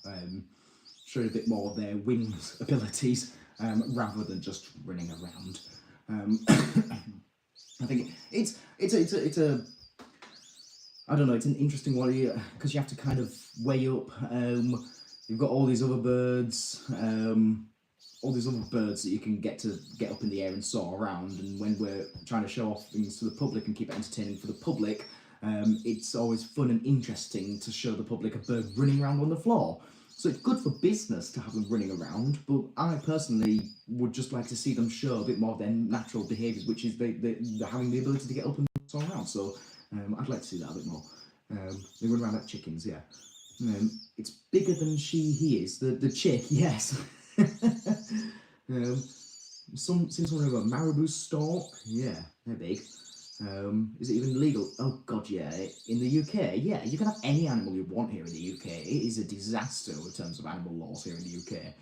show a bit more of their wings abilities rather than just running around. I think it's a I don't know, it's an interesting one because you have to kind of weigh up. You've got all these other birds, that you can get up in the air and soar around. And when we're trying to show off things to the public and keep it entertaining for the public, it's always fun and interesting to show the public a bird running around on the floor. So it's good for business to have them running around, but I personally would just like to see them show a bit more of their natural behaviours, which is they're having the ability to get up and soar around. So I'd like to see that a bit more. They run around like chickens, yeah. It's bigger than he is. The chick, yes. Seen something about marabou stork. Yeah, they're big. Is it even legal? Oh god, yeah. In the UK, yeah, you can have any animal you want here in the UK. It is a disaster in terms of animal laws here in the UK.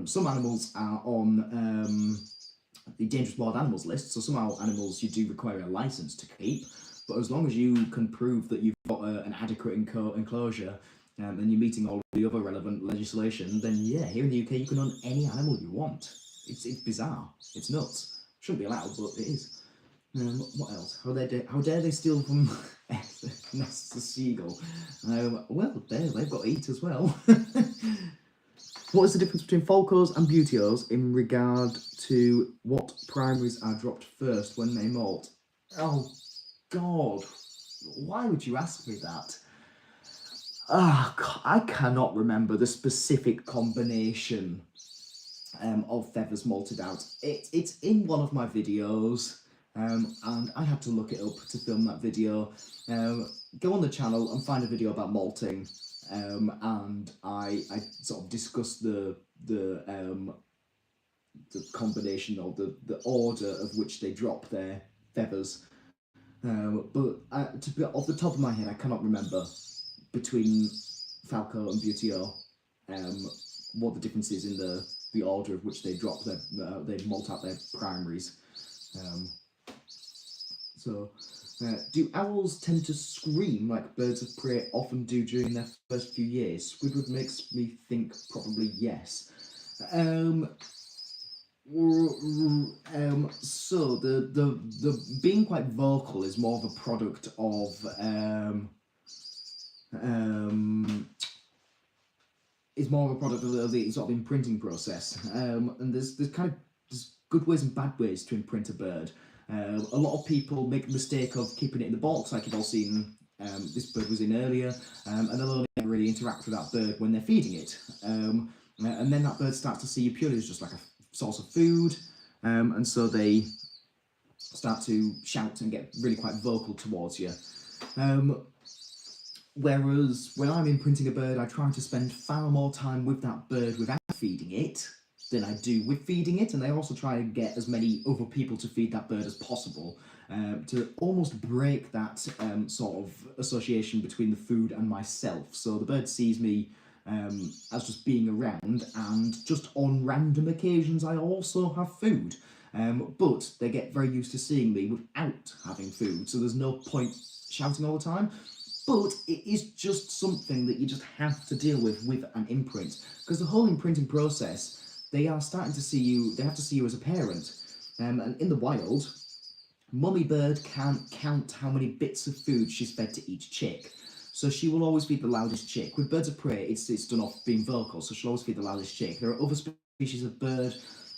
Some animals are on the dangerous wild animals list, so some animals you do require a license to keep. But as long as you can prove that you've got an adequate enclosure and you're meeting all the other relevant legislation, then yeah, here in the UK you can own any animal you want. It's bizarre. It's nuts. Shouldn't be allowed, but it is. What else? How dare they steal from nests of seagull? Well, they've got to eat as well. What is the difference between Falcos and Buteos in regard to what primaries are dropped first when they molt? Oh, God, why would you ask me that? I cannot remember the specific combination of feathers malted out. It's in one of my videos, and I had to look it up to film that video. Go on the channel and find a video about malting, and I sort of discussed the combination or the order of which they drop their feathers. But to be off the top of my head, I cannot remember between Falco and Buteo what the difference is in the order of which they drop they molt out their primaries. Do owls tend to scream like birds of prey often do during their first few years? Squidward makes me think probably yes. So the being quite vocal is more of a product of the sort of imprinting process. And there's good ways and bad ways to imprint a bird. A lot of people make the mistake of keeping it in the box, like you've all seen. This bird was in earlier, and they'll only ever really interact with that bird when they're feeding it. And then that bird starts to see you purely as just like a source of food, and so they start to shout and get really quite vocal towards you. Whereas when I'm imprinting a bird, I try to spend far more time with that bird without feeding it than I do with feeding it, and I also try to get as many other people to feed that bird as possible, to almost break that sort of association between the food and myself. So the bird sees me as just being around, and just on random occasions I also have food, but they get very used to seeing me without having food, so there's no point shouting all the time. But it is just something that you just have to deal with an imprint, because the whole imprinting process, they are starting to see you, they have to see you as a parent, and in the wild, mummy bird can't count how many bits of food she's fed to each chick. So she will always feed the loudest chick. With birds of prey, it's done off being vocal, so she'll always feed the loudest chick. There are other species of bird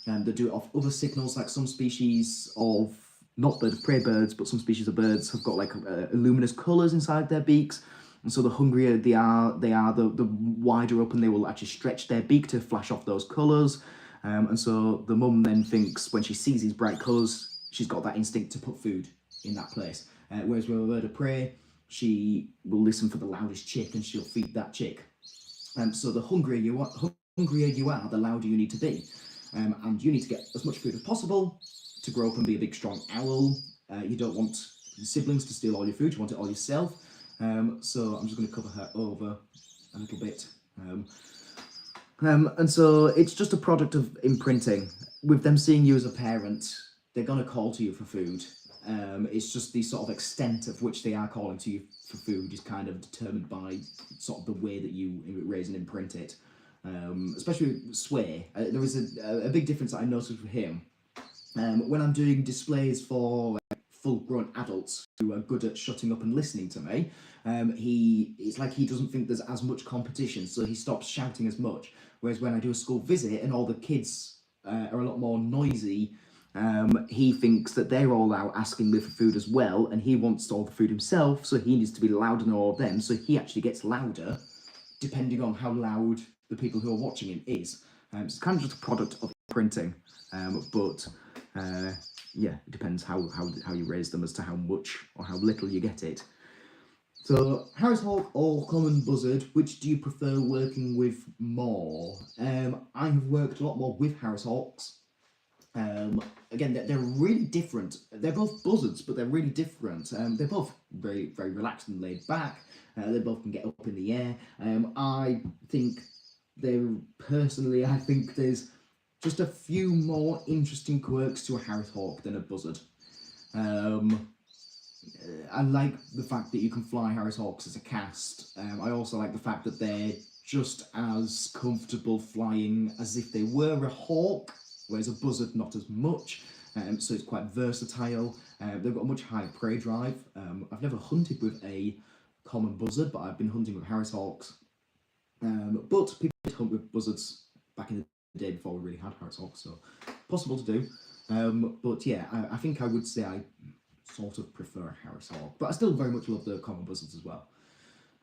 They do it off other signals, like some species of, not bird of prey birds, but some species of birds have got like luminous colours inside their beaks. And so the hungrier they are, the wider open they will actually stretch their beak to flash off those colours. And so the mum then thinks when she sees these bright colours, she's got that instinct to put food in that place. Whereas with a bird of prey, she will listen for the loudest chick and she'll feed that chick. So the hungrier you are, the louder you need to be. And you need to get as much food as possible to grow up and be a big strong owl. You don't want your siblings to steal all your food, you want it all yourself. So I'm just going to cover her over a little bit. And so it's just a product of imprinting. With them seeing you as a parent, they're going to call to you for food. It's just the sort of extent of which they are calling to you for food is kind of determined by sort of the way that you raise and imprint it. Especially with Sway, there is a big difference that I noticed with him. When I'm doing displays for full-grown adults who are good at shutting up and listening to me, it's like he doesn't think there's as much competition, so he stops shouting as much. Whereas when I do a school visit and all the kids are a lot more noisy, he thinks that they're all out asking me for food as well, and he wants all the food himself, so he needs to be louder than all of them, so he actually gets louder depending on how loud the people who are watching him is. So it's kind of just a product of printing, but yeah, it depends how you raise them as to how much or how little you get it. So, Harris Hawk or common buzzard, which do you prefer working with more? I have worked a lot more with Harris Hawks. Again, they're really different. They're both buzzards, but they're really different. They're both very, very relaxed and laid back. They both can get up in the air. I think there's just a few more interesting quirks to a Harris Hawk than a buzzard. I like the fact that you can fly Harris Hawks as a cast. I also like the fact that they're just as comfortable flying as if they were a hawk, whereas a buzzard not as much. So it's quite versatile. They've got a much higher prey drive. I've never hunted with a common buzzard, but I've been hunting with Harris Hawks. But people did hunt with buzzards back in the day before we really had Harris Hawks, so possible to do. But yeah, I think I would say I sort of prefer Harris Hawk, but I still very much love the common buzzards as well.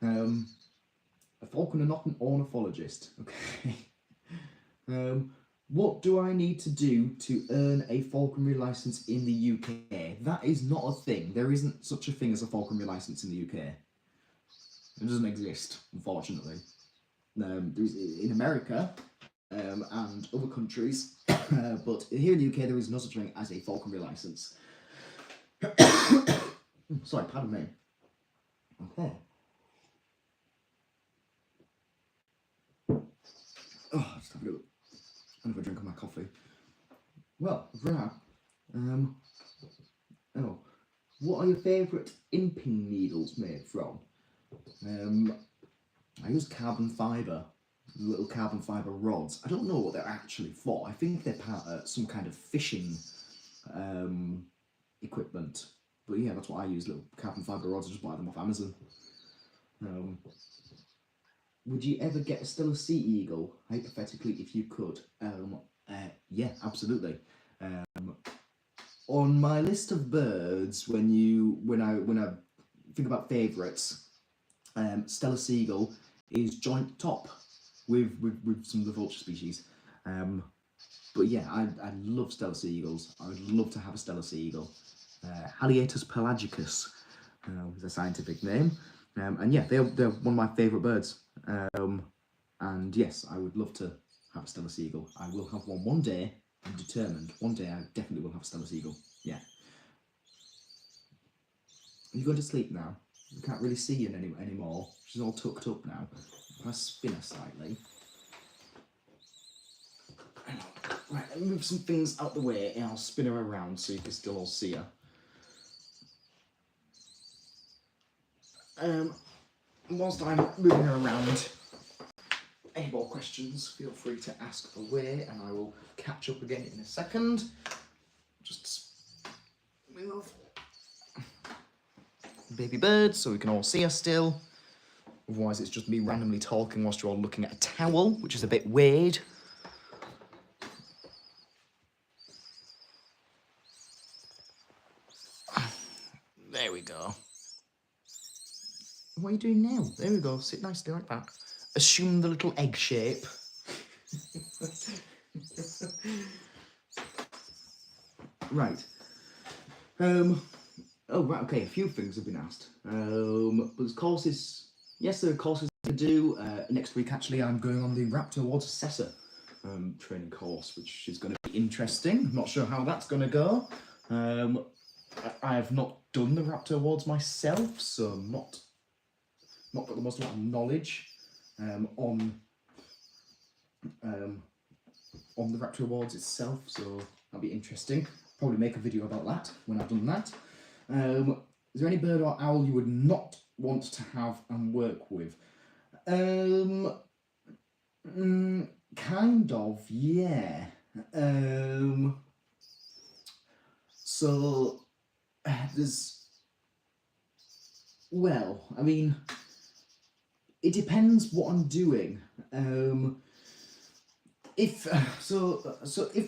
A falconer, not an ornithologist. Okay. What do I need to do to earn a falconry license in the UK? That is not a thing. There isn't such a thing as a falconry license in the UK. It doesn't exist, unfortunately. There's in America and other countries, but here in the UK there is no such thing as a falconry license. Sorry, pardon me. Okay. Oh, just have another drink of my coffee. Well, that. Oh, what are your favourite imping needles made from? I use carbon fibre, little carbon fibre rods. I don't know what they're actually for. I think they're part of some kind of fishing equipment. But yeah, that's what I use, little carbon fibre rods. I just buy them off Amazon. Would you ever get a Steller Sea Eagle, hypothetically, if you could? Yeah, absolutely. On my list of birds, when I think about favourites, Steller Sea Eagle is joint top with some of the vulture species. But yeah, I love Steller Sea Eagles. I would love to have a Steller Sea Eagle. Haliaetus pelagicus is a scientific name. And yeah, they're one of my favourite birds. And yes, I would love to have a Steller Sea Eagle. I will have one day. I'm determined. One day I definitely will have a Steller Sea Eagle. Yeah. Are you going to sleep now? We can't really see you anymore. She's all tucked up now. If I spin her slightly. Right, let me move some things out the way and I'll spin her around so you can still all see her. Whilst I'm moving her around, any more questions, feel free to ask away and I will catch up again in a second. Just move baby bird so we can all see her still. Otherwise it's just me randomly talking whilst you're all looking at a towel, which is a bit weird. we go. What are you doing now? There we go. Sit nicely like that. Assume the little egg shape. Right. Oh, right, okay, a few things have been asked. But there's courses, yes, there are courses to do. Next week, actually, I'm going on the Raptor Awards Assessor training course, which is going to be interesting. I'm not sure how that's going to go. I have not done the Raptor Awards myself, so I'm not got the most amount of knowledge on the Raptor Awards itself, so that'll be interesting. Probably make a video about that when I've done that. Is there any bird or owl you would not want to have and work with? Kind of, yeah. So there's, well, I mean, it depends what I'm doing. If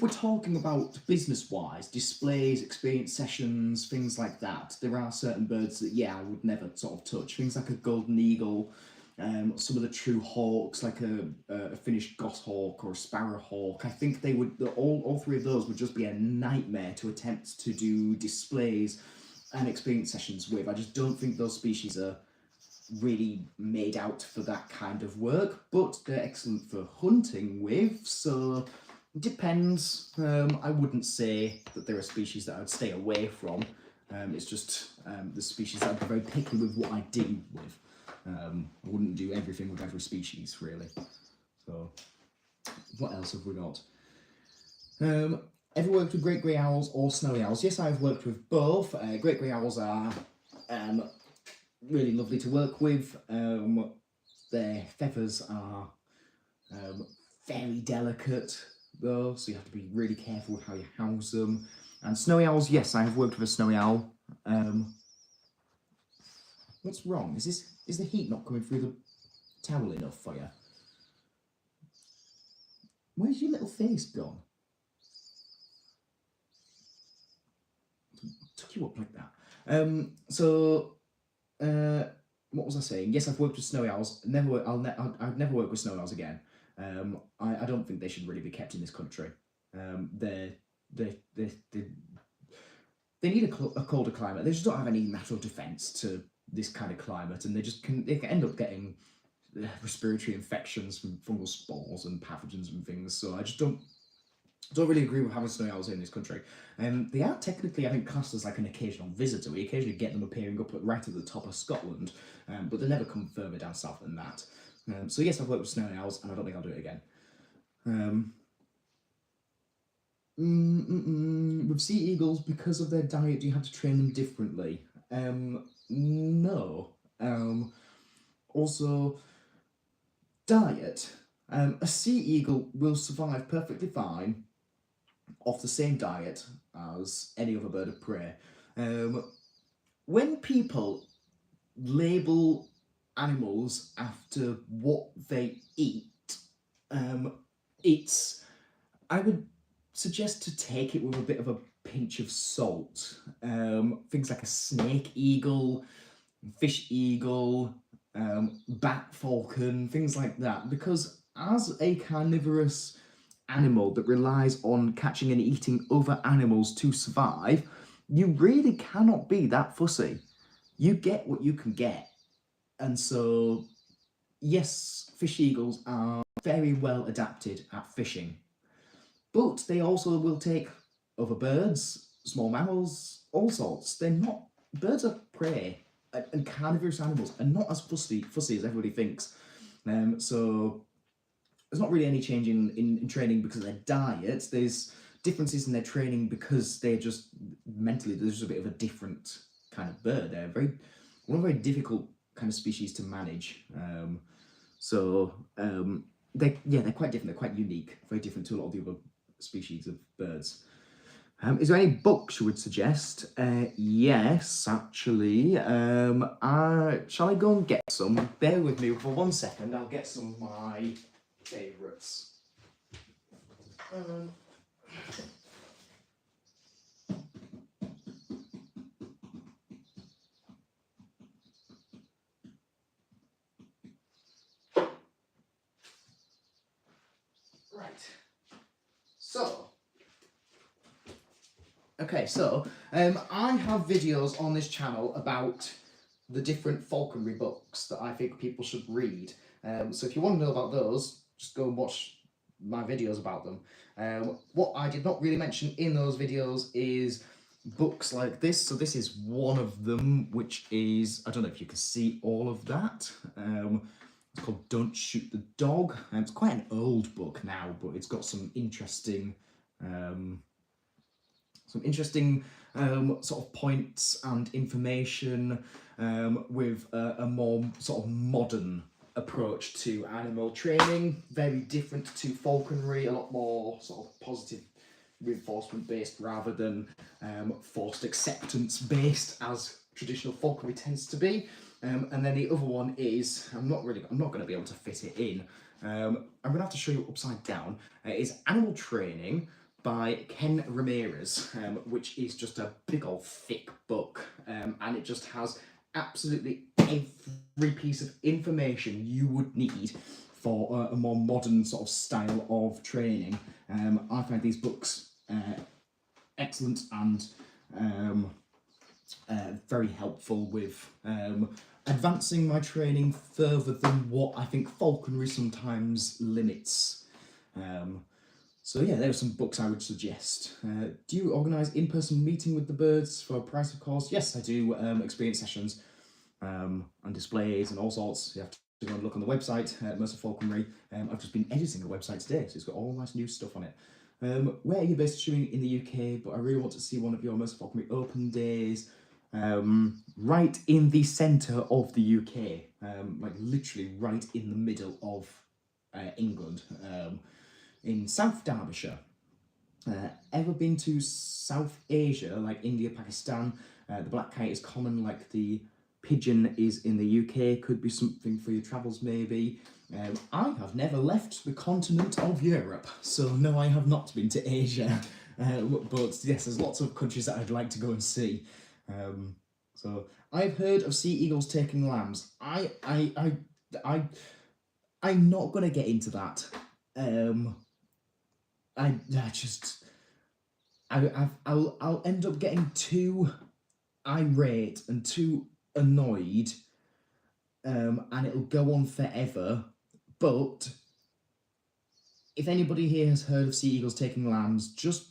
we're talking about business-wise, displays, experience sessions, things like that, there are certain birds that, yeah, I would never sort of touch. Things like a golden eagle, some of the true hawks, like a Finnish goshawk or a sparrowhawk. I think they would, all three of those would just be a nightmare to attempt to do displays and experience sessions with. I just don't think those species are really made out for that kind of work, but they're excellent for hunting with, so it depends. I wouldn't say that there are species that I would stay away from. It's just the species that I'd be very picky with what I do with. I wouldn't do everything with every species, really. So, what else have we got? Ever worked with great grey owls or snowy owls? Yes, I've worked with both. Great grey owls are really lovely to work with. Their feathers are very delicate though, so you have to be really careful with how you house them. And snowy owls, yes, I have worked with a snowy owl. What's wrong? Is the heat not coming through the towel enough for you? Where's your little face gone? Took you up like that. What was I saying? Yes, I've worked with snowy owls. I'd never work with snowy owls again. I don't think they should really be kept in this country. They need a colder climate. They just don't have any natural defence to this kind of climate, and they can end up getting respiratory infections from fungal spores and pathogens and things. So I just don't really agree with having snowy owls in this country. They are technically, I think, classed as like an occasional visitor. We occasionally get them appearing up right at the top of Scotland, but they never come further down south than that. So yes, I've worked with snowy owls, and I don't think I'll do it again. With sea eagles, because of their diet, do you have to train them differently? No. Also, diet. A sea eagle will survive perfectly fine off the same diet as any other bird of prey. When people label animals after what they eat, I would suggest to take it with a bit of a pinch of salt. Things like a snake eagle, fish eagle, bat falcon, things like that, because as a carnivorous animal that relies on catching and eating other animals to survive, you really cannot be that fussy. You get what you can get. And so, yes, fish eagles are very well adapted at fishing, but they also will take other birds, small mammals, all sorts. Birds are prey, and carnivorous animals are not as fussy as everybody thinks. So there's not really any change in training because of their diet. There's differences in their training because they're just mentally, there's just a bit of a different kind of bird. They're one very difficult kind of species to manage. They're quite different. They're quite unique, very different to a lot of the other species of birds. Is there any books you would suggest? Yes, actually. Shall I go and get some? Bear with me for 1 second. I'll get some of my favourites. Okay, so I have videos on this channel about the different falconry books that I think people should read. So if you want to know about those, just go and watch my videos about them. What I did not really mention in those videos is books like this. So this is one of them, which is, I don't know if you can see all of that. It's called Don't Shoot the Dog. It's quite an old book now, but it's got some interesting sort of points and information with a more sort of modern approach to animal training, very different to falconry, a lot more sort of positive reinforcement based rather than forced acceptance based as traditional falconry tends to be. And then the other one is, I'm not going to be able to fit it in. I'm going to have to show you upside down. Is Animal Training by Ken Ramirez, which is just a big old thick book, and it just has absolutely every piece of information you would need for a more modern sort of style of training. I find these books excellent and very helpful with advancing my training further than what I think falconry sometimes limits. So yeah, there are some books I would suggest. Do you organise in-person meeting with the birds for a price, of course? Yes, I do. Experience sessions and displays and all sorts. You have to go and look on the website, Mercer Falconry. I've just been editing the website today, so it's got all nice new stuff on it. Where are you based shooting in the UK? But I really want to see one of your Mercer Falconry open days. Right in the centre of the UK, like literally right in the middle of England. In South Derbyshire. Ever been to South Asia, like India, Pakistan? The black kite is common, like the pigeon is in the UK. Could be something for your travels, maybe. I have never left the continent of Europe, so no, I have not been to Asia. But yes, there's lots of countries that I'd like to go and see. So I've heard of sea eagles taking lambs. I'm not gonna get into that. I'll end up getting too irate and too annoyed, and it'll go on forever. But if anybody here has heard of sea eagles taking lambs, just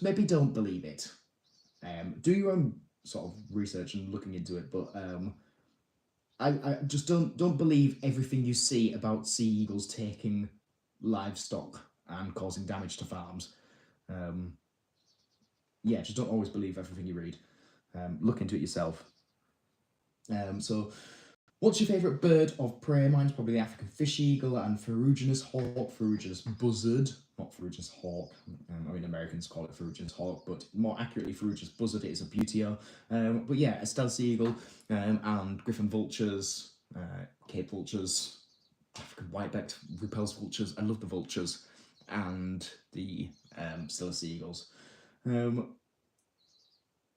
maybe don't believe it. Do your own sort of research and looking into it, but I just don't believe everything you see about sea eagles taking livestock and causing damage to farms. Yeah, just don't always believe everything you read. Look into it yourself. So, what's your favourite bird of prey? Mine's probably the African fish eagle and ferruginous hawk, ferruginous buzzard, not ferruginous hawk. I mean, Americans call it ferruginous hawk, but more accurately, ferruginous buzzard. It is a buteo. But yeah, Estelle sea eagle and griffon vultures, Cape vultures, African white-backed repulse vultures. I love the vultures and the Stella sea eagles.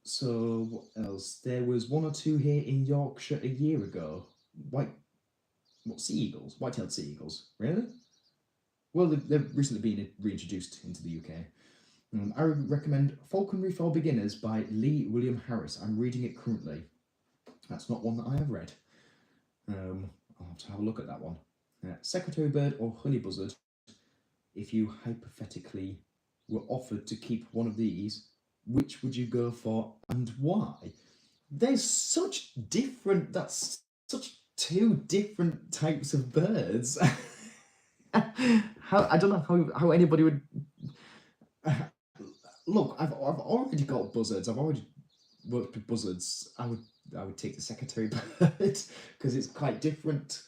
So what else? There was one or two here in Yorkshire a year ago. What sea eagles? White-tailed sea eagles. Really? Well, they've recently been reintroduced into the UK. I would recommend Falconry for Beginners by Lee William Harris. I'm reading it currently. That's not one that I have read. I'll have to have a look at that one. Secretary bird or honey buzzard, if you hypothetically were offered to keep one of these, which would you go for and why? There's such two different types of birds. I don't know how anybody would look. I've already got buzzards. I've already worked with buzzards. I would take the secretary bird because it's quite different.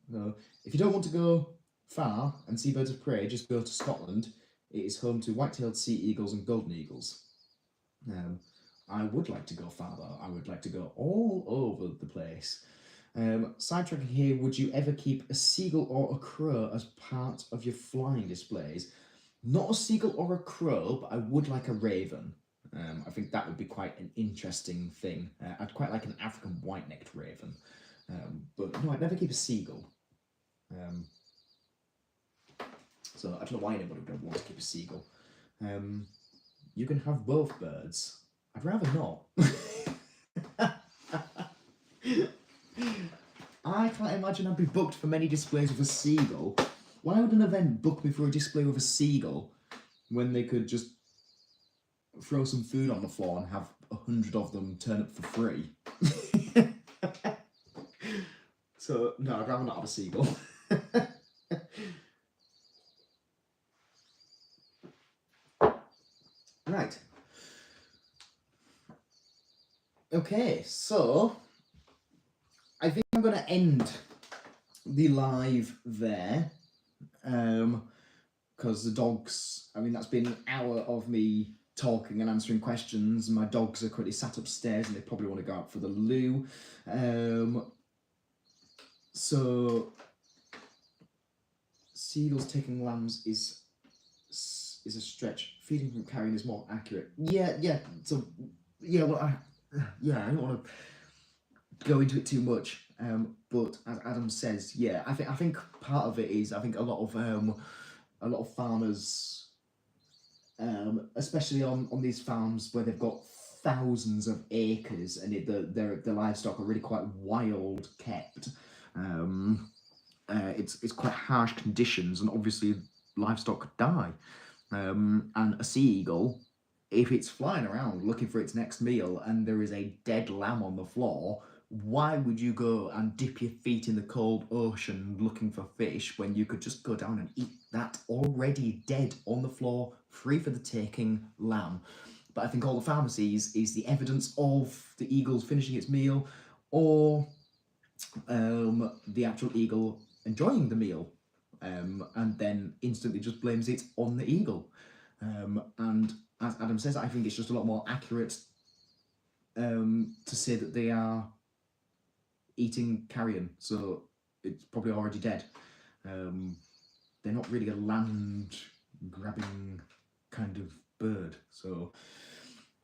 No, if you don't want to go far and see birds of prey, just go to Scotland. It is home to white-tailed sea eagles and golden eagles. I would like to go far though. I would like to go all over the place. Sidetracking here, would you ever keep a seagull or a crow as part of your flying displays? Not a seagull or a crow, but I would like a raven. I think that would be quite an interesting thing. I'd quite like an African white-necked raven. But no, I'd never keep a seagull. So I don't know why anybody would want to keep a seagull. You can have both birds. I'd rather not. I can't imagine I'd be booked for many displays with a seagull. Why would an event book me for a display with a seagull when they could just throw some food on the floor and have 100 of them turn up for free? So, no, I'd rather not have a seagull. Right. Okay, so I think I'm going to end the live there. Because the dogs, I mean, that's been an hour of me talking and answering questions. My dogs are currently sat upstairs and they probably want to go out for the loo. So seagulls taking lambs is a stretch. Feeding from carrying is more accurate. Yeah. So yeah, well, I don't want to go into it too much. But as Adam says, yeah, I think part of it is, I think a lot of farmers, especially on these farms where they've got thousands of acres and their livestock are really quite wild kept. It's quite harsh conditions, and obviously livestock die. And a sea eagle, if it's flying around looking for its next meal and there is a dead lamb on the floor, why would you go and dip your feet in the cold ocean looking for fish when you could just go down and eat that already dead on the floor, free for the taking lamb? But I think all the farmer sees is the evidence of the eagles finishing its meal, or the actual eagle enjoying the meal, and then instantly just blames it on the eagle. And as Adam says, I think it's just a lot more accurate to say that they are eating carrion, so it's probably already dead. They're not really a land grabbing kind of bird, so.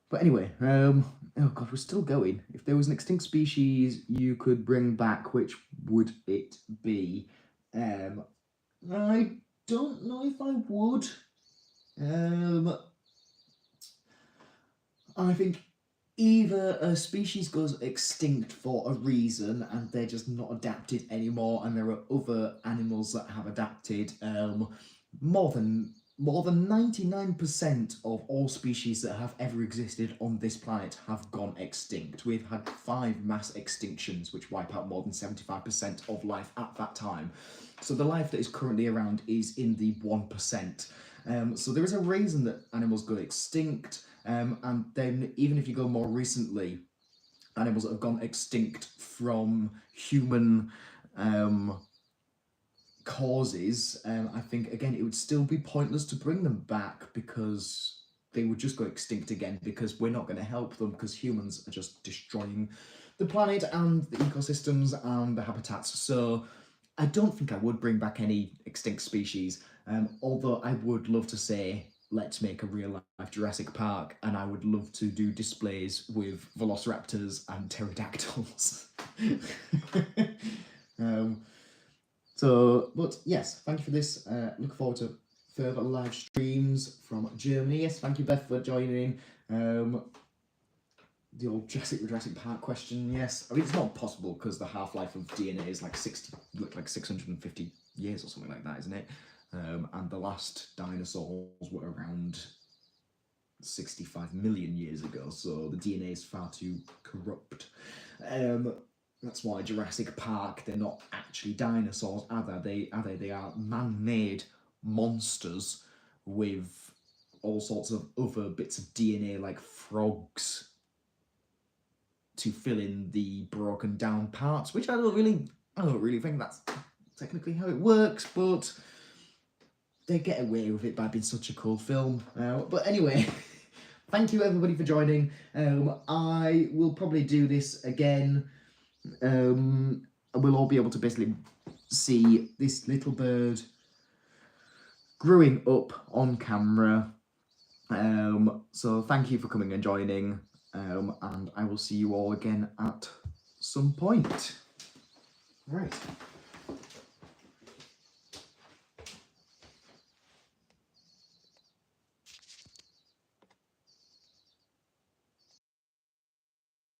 But anyway, oh god, we're still going. If there was an extinct species you could bring back, which would it be? I don't know if I would. I think either a species goes extinct for a reason and they're just not adapted anymore, and there are other animals that have adapted. More than 99% of all species that have ever existed on this planet have gone extinct. We've had 5 mass extinctions which wipe out more than 75% of life at that time. So the life that is currently around is in the 1%. So there is a reason that animals go extinct. And then even if you go more recently, animals that have gone extinct from human causes, I think, again, it would still be pointless to bring them back because they would just go extinct again, because we're not going to help them, because humans are just destroying the planet and the ecosystems and the habitats. So I don't think I would bring back any extinct species, although I would love to say, let's make a real life Jurassic Park, and I would love to do displays with velociraptors and pterodactyls. But yes, thank you for this. Look forward to further live streams from Germany. Yes, thank you, Beth, for joining. The old Jurassic Park question, yes. I mean, it's not possible because the half-life of DNA is like 650 years or something like that, isn't it? And the last dinosaurs were around 65 million years ago, so the DNA is far too corrupt. That's why Jurassic Park, they're not actually dinosaurs, are they? They are man-made monsters with all sorts of other bits of DNA, like frogs, to fill in the broken down parts, which I don't really think that's technically how it works, but they get away with it by being such a cool film. But anyway, thank you everybody for joining. I will probably do this again. We'll all be able to basically see this little bird growing up on camera. So thank you for coming and joining. And I will see you all again at some point. Right.